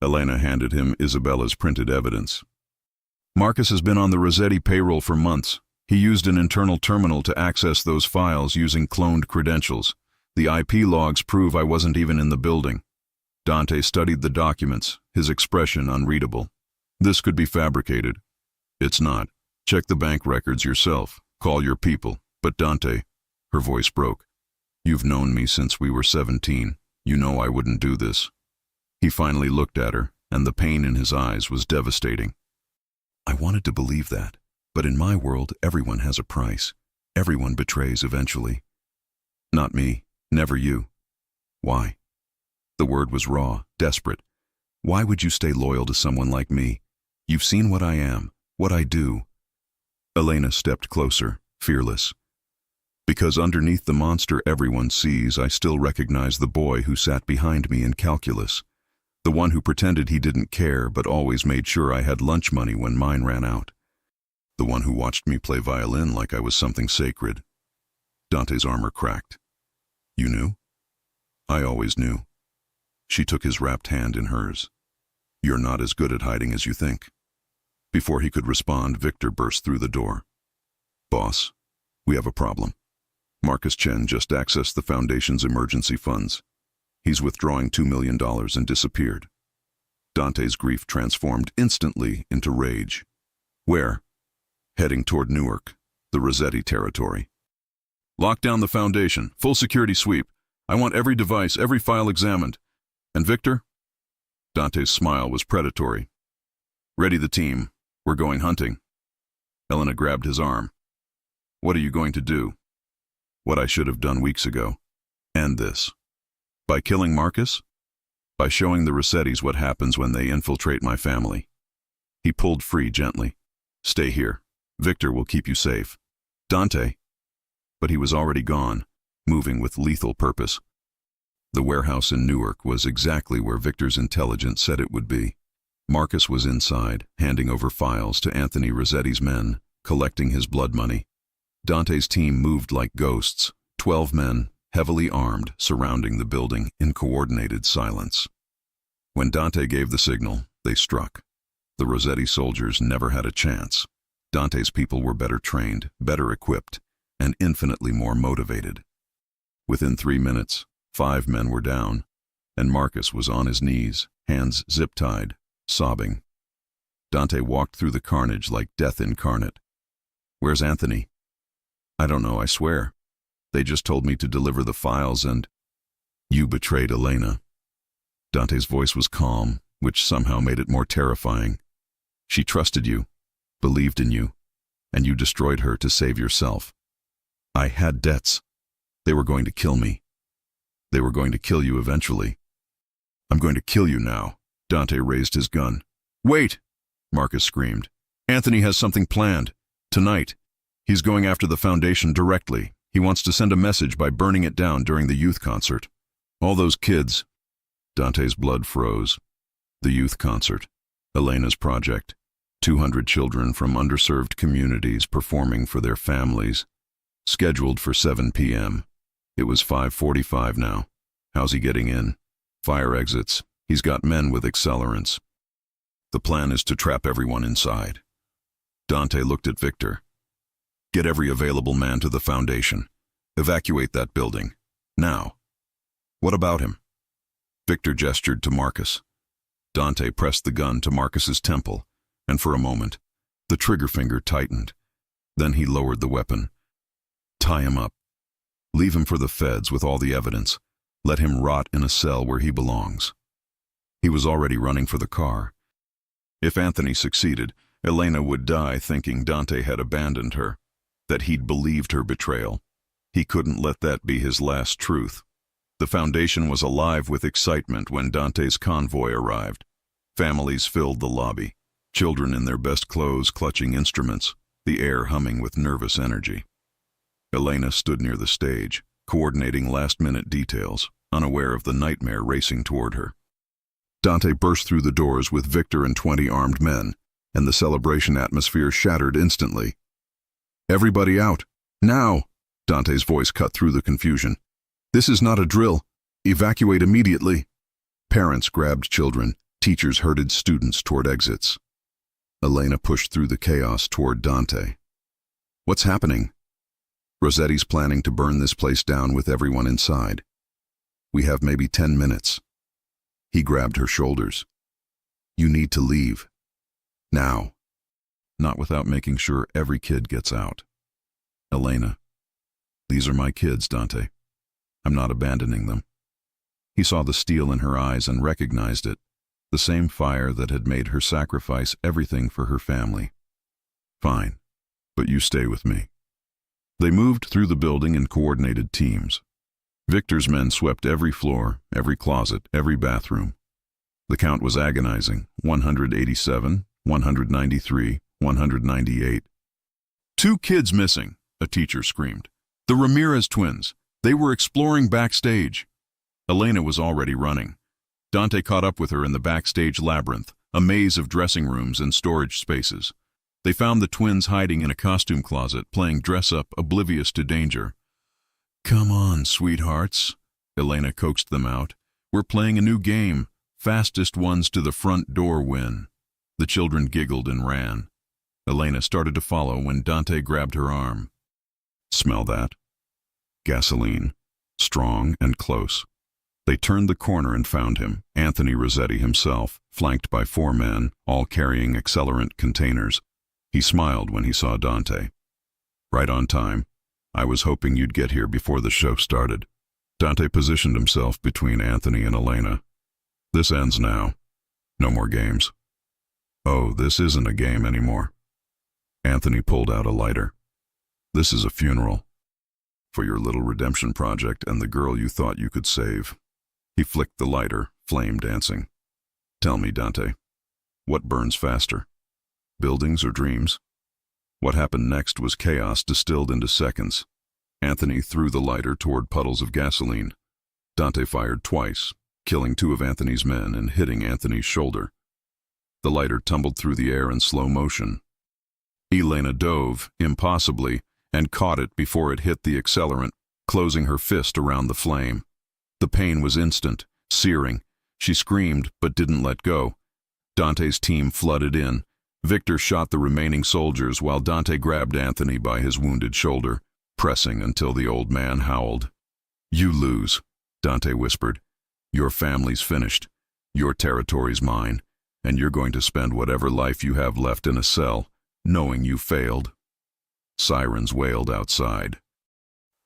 Elena handed him Isabella's printed evidence. Marcus has been on the Rossetti payroll for months. He used an internal terminal to access those files using cloned credentials. The IP logs prove I wasn't even in the building. Dante studied the documents, his expression unreadable. This could be fabricated. It's not. Check the bank records yourself. Call your people. But Dante, her voice broke. You've known me since we were 17. You know I wouldn't do this. He finally looked at her, and the pain in his eyes was devastating. I wanted to believe that, but in my world, everyone has a price. Everyone betrays eventually. Not me, never you. Why? The word was raw, desperate. Why would you stay loyal to someone like me? You've seen what I am, what I do. Elena stepped closer, fearless. Because underneath the monster everyone sees, I still recognize the boy who sat behind me in calculus. The one who pretended he didn't care but always made sure I had lunch money when mine ran out. The one who watched me play violin like I was something sacred. Dante's armor cracked. You knew? I always knew. She took his wrapped hand in hers. You're not as good at hiding as you think. Before he could respond, Victor burst through the door. Boss, we have a problem. Marcus Chen just accessed the Foundation's emergency funds. He's withdrawing $2 million and disappeared. Dante's grief transformed instantly into rage. Where? Heading toward Newark, the Rossetti territory. Lock down the Foundation, full security sweep. I want every device, every file examined. And Victor? Dante's smile was predatory. Ready the team. We're going hunting. Elena grabbed his arm. What are you going to do? What I should have done weeks ago. End this. By killing Marcus? By showing the Rossettis what happens when they infiltrate my family. He pulled free gently. Stay here. Victor will keep you safe. Dante. But he was already gone, moving with lethal purpose. The warehouse in Newark was exactly where Victor's intelligence said it would be. Marcus was inside, handing over files to Anthony Rossetti's men, collecting his blood money. Dante's team moved like ghosts, 12 men, heavily armed, surrounding the building in coordinated silence. When Dante gave the signal, they struck. The Rossetti soldiers never had a chance. Dante's people were better trained, better equipped, and infinitely more motivated. Within 3 minutes, 5 men were down, and Marcus was on his knees, hands zip-tied, sobbing. Dante walked through the carnage like death incarnate. "Where's Anthony?" "I don't know, I swear. They just told me to deliver the files and—" "You betrayed Elena." Dante's voice was calm, which somehow made it more terrifying. "She trusted you, believed in you, and you destroyed her to save yourself. I had debts. They were going to kill me. They were going to kill you eventually. I'm going to kill you now." Dante raised his gun. "Wait!" Marcus screamed. "Anthony has something planned. Tonight. He's going after the Foundation directly. He wants to send a message by burning it down during the youth concert. All those kids—" Dante's blood froze. The youth concert. Elena's project. 200 children from underserved communities performing for their families. Scheduled for 7 p.m. It was 5:45 now. How's he getting in? Fire exits. He's got men with accelerants. The plan is to trap everyone inside. Dante looked at Victor. "Get every available man to the Foundation. Evacuate that building. Now." "What about him?" Victor gestured to Marcus. Dante pressed the gun to Marcus's temple, and for a moment, the trigger finger tightened. Then he lowered the weapon. "Tie him up. Leave him for the feds with all the evidence. Let him rot in a cell where he belongs." He was already running for the car. If Anthony succeeded, Elena would die thinking Dante had abandoned her, that he'd believed her betrayal. He couldn't let that be his last truth. The Foundation was alive with excitement when Dante's convoy arrived. Families filled the lobby, children in their best clothes clutching instruments, the air humming with nervous energy. Elena stood near the stage, coordinating last-minute details, unaware of the nightmare racing toward her. Dante burst through the doors with Victor and 20 armed men, and the celebration atmosphere shattered instantly. "Everybody out! Now!" Dante's voice cut through the confusion. "This is not a drill. Evacuate immediately." Parents grabbed children, teachers herded students toward exits. Elena pushed through the chaos toward Dante. "What's happening?" "Rossetti's planning to burn this place down with everyone inside. We have maybe 10 minutes. He grabbed her shoulders. "You need to leave. Now. Not without making sure every kid gets out." "Elena, these are my kids, Dante. I'm not abandoning them." He saw the steel in her eyes and recognized it, the same fire that had made her sacrifice everything for her family. "Fine, but you stay with me." They moved through the building in coordinated teams. Victor's men swept every floor, every closet, every bathroom. The count was agonizing: 187, 193, 198. "2 kids missing," a teacher screamed. "The Ramirez twins. They were exploring backstage." Elena was already running. Dante caught up with her in the backstage labyrinth, a maze of dressing rooms and storage spaces. They found the twins hiding in a costume closet, playing dress-up, oblivious to danger. "Come on, sweethearts," Elena coaxed them out. "We're playing a new game. Fastest ones to the front door win." The children giggled and ran. Elena started to follow when Dante grabbed her arm. "Smell that?" Gasoline. Strong and close. They turned the corner and found him, Anthony Rossetti himself, flanked by 4 men, all carrying accelerant containers. He smiled when he saw Dante. "Right on time. I was hoping you'd get here before the show started." Dante positioned himself between Anthony and Elena. "This ends now. No more games." "Oh, this isn't a game anymore." Anthony pulled out a lighter. "This is a funeral. For your little redemption project and the girl you thought you could save." He flicked the lighter, flame dancing. "Tell me, Dante, what burns faster? Buildings or dreams?" What happened next was chaos distilled into seconds. Anthony threw the lighter toward puddles of gasoline. Dante fired twice, killing 2 of Anthony's men and hitting Anthony's shoulder. The lighter tumbled through the air in slow motion. Elena dove, impossibly, and caught it before it hit the accelerant, closing her fist around the flame. The pain was instant, searing. She screamed, but didn't let go. Dante's team flooded in. Victor shot the remaining soldiers while Dante grabbed Anthony by his wounded shoulder, pressing until the old man howled. "You lose," Dante whispered. "Your family's finished. Your territory's mine, and you're going to spend whatever life you have left in a cell, knowing you failed." Sirens wailed outside.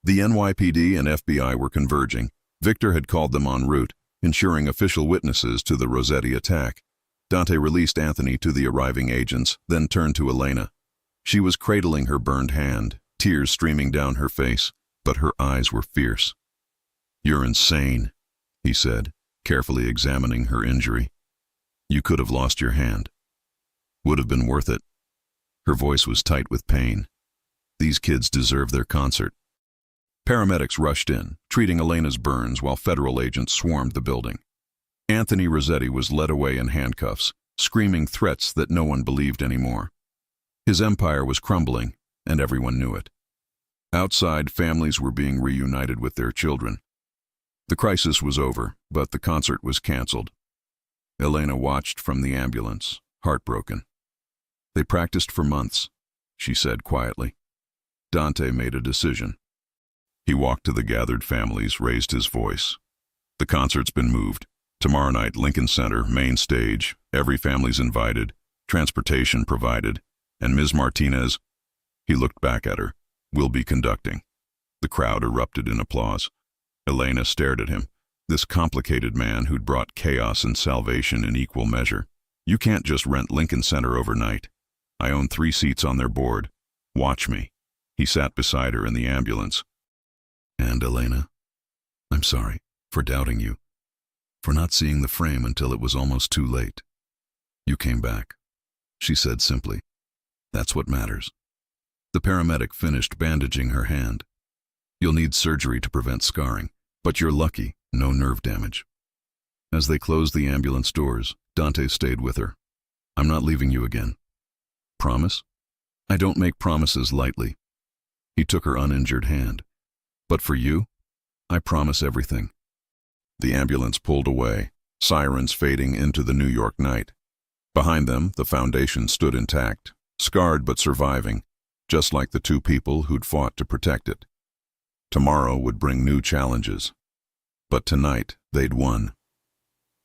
The NYPD and FBI were converging. Victor had called them en route, ensuring official witnesses to the Rossetti attack. Dante released Anthony to the arriving agents, then turned to Elena. She was cradling her burned hand, tears streaming down her face, but her eyes were fierce. "You're insane," he said, carefully examining her injury. "You could have lost your hand. Would have been worth it." Her voice was tight with pain. These kids deserve their concert. Paramedics rushed in, treating Elena's burns while federal agents swarmed the building. Anthony Rossetti was led away in handcuffs, screaming threats that no one believed anymore. His empire was crumbling, and everyone knew it. Outside, families were being reunited with their children. The crisis was over, but the concert was canceled. Elena watched from the ambulance, heartbroken. "They practiced for months," she said quietly. Dante made a decision. He walked to the gathered families, raised his voice. "The concert's been moved. Tomorrow night, Lincoln Center, main stage. Every family's invited, transportation provided, and Ms. Martinez," he looked back at her, "will be conducting." The crowd erupted in applause. Elena stared at him, this complicated man who'd brought chaos and salvation in equal measure. "You can't just rent Lincoln Center overnight. I own 3 seats on their board. Watch me." He sat beside her in the ambulance. "And Elena, I'm sorry for doubting you, for not seeing the frame until it was almost too late. You came back," she said simply. "That's what matters." The paramedic finished bandaging her hand. "You'll need surgery to prevent scarring, but you're lucky, no nerve damage." As they closed the ambulance doors, Dante stayed with her. "I'm not leaving you again." "Promise?" "I don't make promises lightly." He took her uninjured hand. "But for you, I promise everything." The ambulance pulled away, sirens fading into the New York night. Behind them, the foundation stood intact, scarred but surviving, just like the 2 people who'd fought to protect it. Tomorrow would bring new challenges. But tonight, they'd won.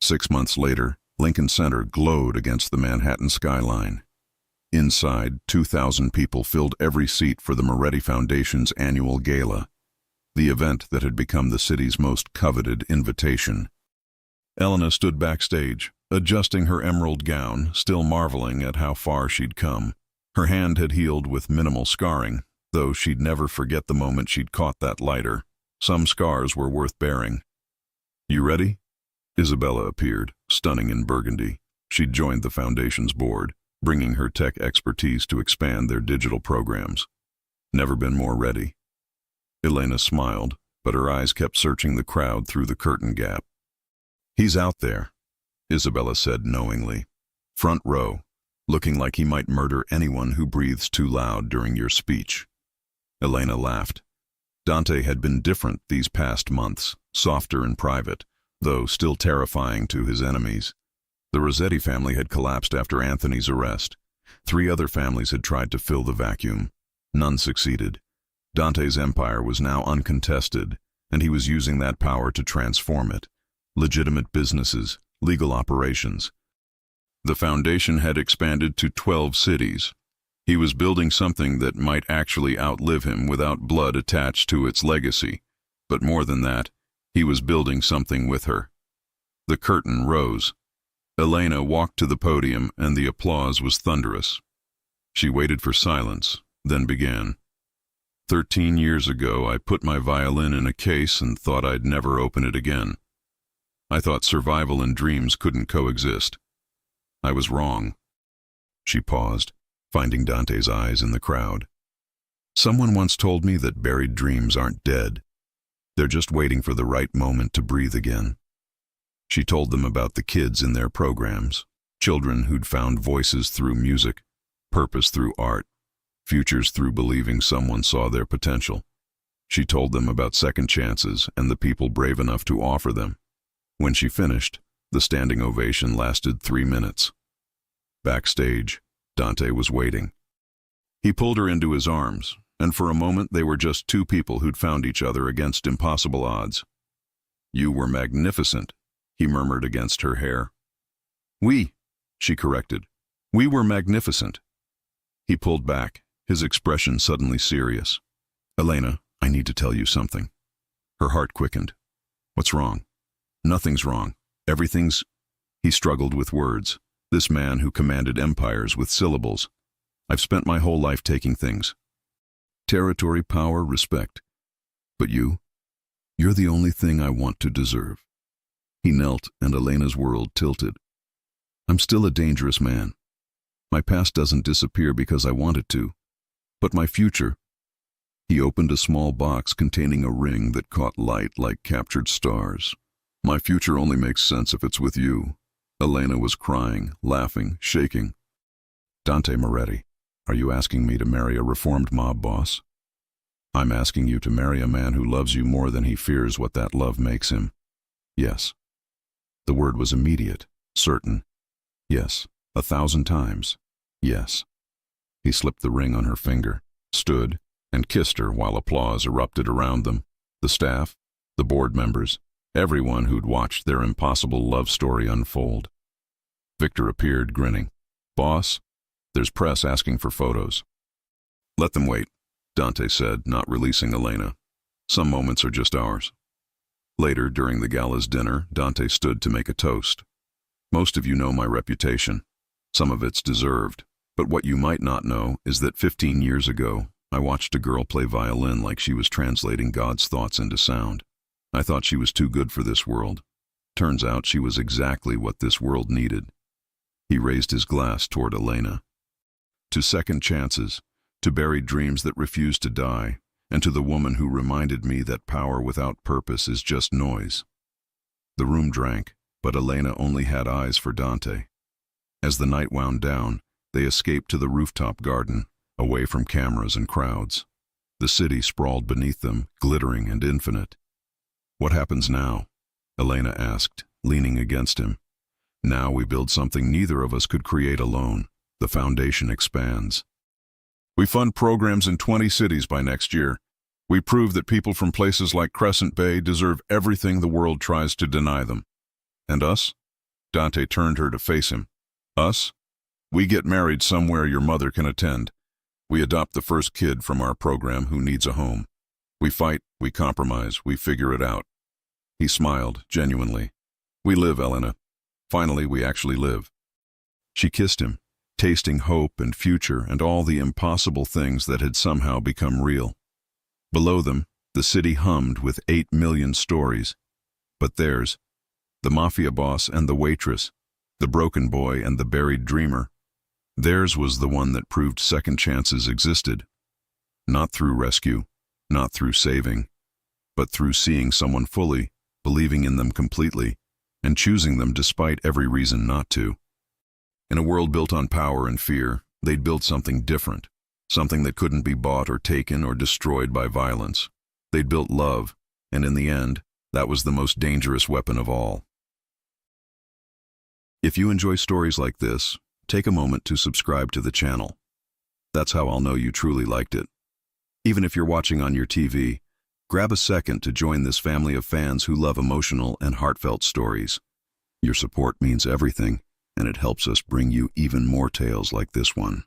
6 months later, Lincoln Center glowed against the Manhattan skyline. Inside, 2,000 people filled every seat for the Moretti Foundation's annual gala, the event that had become the city's most coveted invitation. Elena stood backstage, adjusting her emerald gown, still marveling at how far she'd come. Her hand had healed with minimal scarring, though she'd never forget the moment she'd caught that lighter. Some scars were worth bearing. "You ready?" Isabella appeared, stunning in burgundy. She'd joined the Foundation's board, bringing her tech expertise to expand their digital programs. "Never been more ready." Elena smiled, but her eyes kept searching the crowd through the curtain gap. "He's out there," Isabella said knowingly. "Front row, looking like he might murder anyone who breathes too loud during your speech." Elena laughed. Dante had been different these past months, softer and private, though still terrifying to his enemies. The Rossetti family had collapsed after Anthony's arrest. 3 other families had tried to fill the vacuum. None succeeded. Dante's empire was now uncontested, and he was using that power to transform it. Legitimate businesses, legal operations. The Foundation had expanded to 12 cities. He was building something that might actually outlive him without blood attached to its legacy. But more than that, he was building something with her. The curtain rose. Elena walked to the podium, and the applause was thunderous. She waited for silence, then began. 13 years ago, I put my violin in a case and thought I'd never open it again. I thought survival and dreams couldn't coexist. I was wrong." She paused, finding Dante's eyes in the crowd. "Someone once told me that buried dreams aren't dead. They're just waiting for the right moment to breathe again." She told them about the kids in their programs, Children who'd found voices through music, purpose through art, futures through believing someone saw their potential. She told them about second chances and the people brave enough to offer them. When she finished, the standing ovation lasted 3 minutes. Backstage, Dante was waiting. He pulled her into his arms, and for a moment they were just two people who'd found each other against impossible odds. "You were magnificent," he murmured against her hair. "We," she corrected. "We were magnificent." He pulled back, his expression suddenly serious. "Elena, I need to tell you something." Her heart quickened. "What's wrong?" "Nothing's wrong. Everything's—" He struggled with words. This man who commanded empires with syllables. "I've spent my whole life taking things. Territory, power, respect. But you're the only thing I want to deserve." He knelt, and Elena's world tilted. "I'm still a dangerous man. My past doesn't disappear because I want it to. But my future—" He opened a small box containing a ring that caught light like captured stars. "My future only makes sense if it's with you." Elena was crying, laughing, shaking. "Dante Moretti, are you asking me to marry a reformed mob boss?" "I'm asking you to marry a man who loves you more than he fears what that love makes him." "Yes." The word was immediate, certain. "Yes, 1,000 times. Yes." He slipped the ring on her finger, stood, and kissed her while applause erupted around them. The staff, the board members, everyone who'd watched their impossible love story unfold. Victor appeared, grinning. "Boss, there's press asking for photos." "Let them wait," Dante said, not releasing Elena. "Some moments are just ours." Later, during the gala's dinner, Dante stood to make a toast. "Most of you know my reputation. Some of it's deserved. But what you might not know is that 15 years ago, I watched a girl play violin like she was translating God's thoughts into sound. I thought she was too good for this world. Turns out she was exactly what this world needed." He raised his glass toward Elena. "To second chances, to buried dreams that refuse to die, and to the woman who reminded me that power without purpose is just noise." The room drank, but Elena only had eyes for Dante. As the night wound down, they escaped to the rooftop garden, away from cameras and crowds. The city sprawled beneath them, glittering and infinite. "What happens now?" Elena asked, leaning against him. "Now we build something neither of us could create alone. The foundation expands. We fund programs in 20 cities by next year. We prove that people from places like Crescent Bay deserve everything the world tries to deny them. And us?" Dante turned her to face him. "Us? We get married somewhere your mother can attend. We adopt the first kid from our program who needs a home. We fight, we compromise, we figure it out." He smiled, genuinely. "We live, Elena. Finally, we actually live." She kissed him, tasting hope and future and all the impossible things that had somehow become real. Below them, the city hummed with 8 million stories. But theirs, the mafia boss and the waitress, the broken boy and the buried dreamer, theirs was the one that proved second chances existed. Not through rescue, not through saving, but through seeing someone fully, believing in them completely, and choosing them despite every reason not to. In a world built on power and fear, they'd built something different, something that couldn't be bought or taken or destroyed by violence. They'd built love, and in the end, that was the most dangerous weapon of all. If you enjoy stories like this, take a moment to subscribe to the channel. That's how I'll know you truly liked it. Even if you're watching on your TV, grab a second to join this family of fans who love emotional and heartfelt stories. Your support means everything, and it helps us bring you even more tales like this one.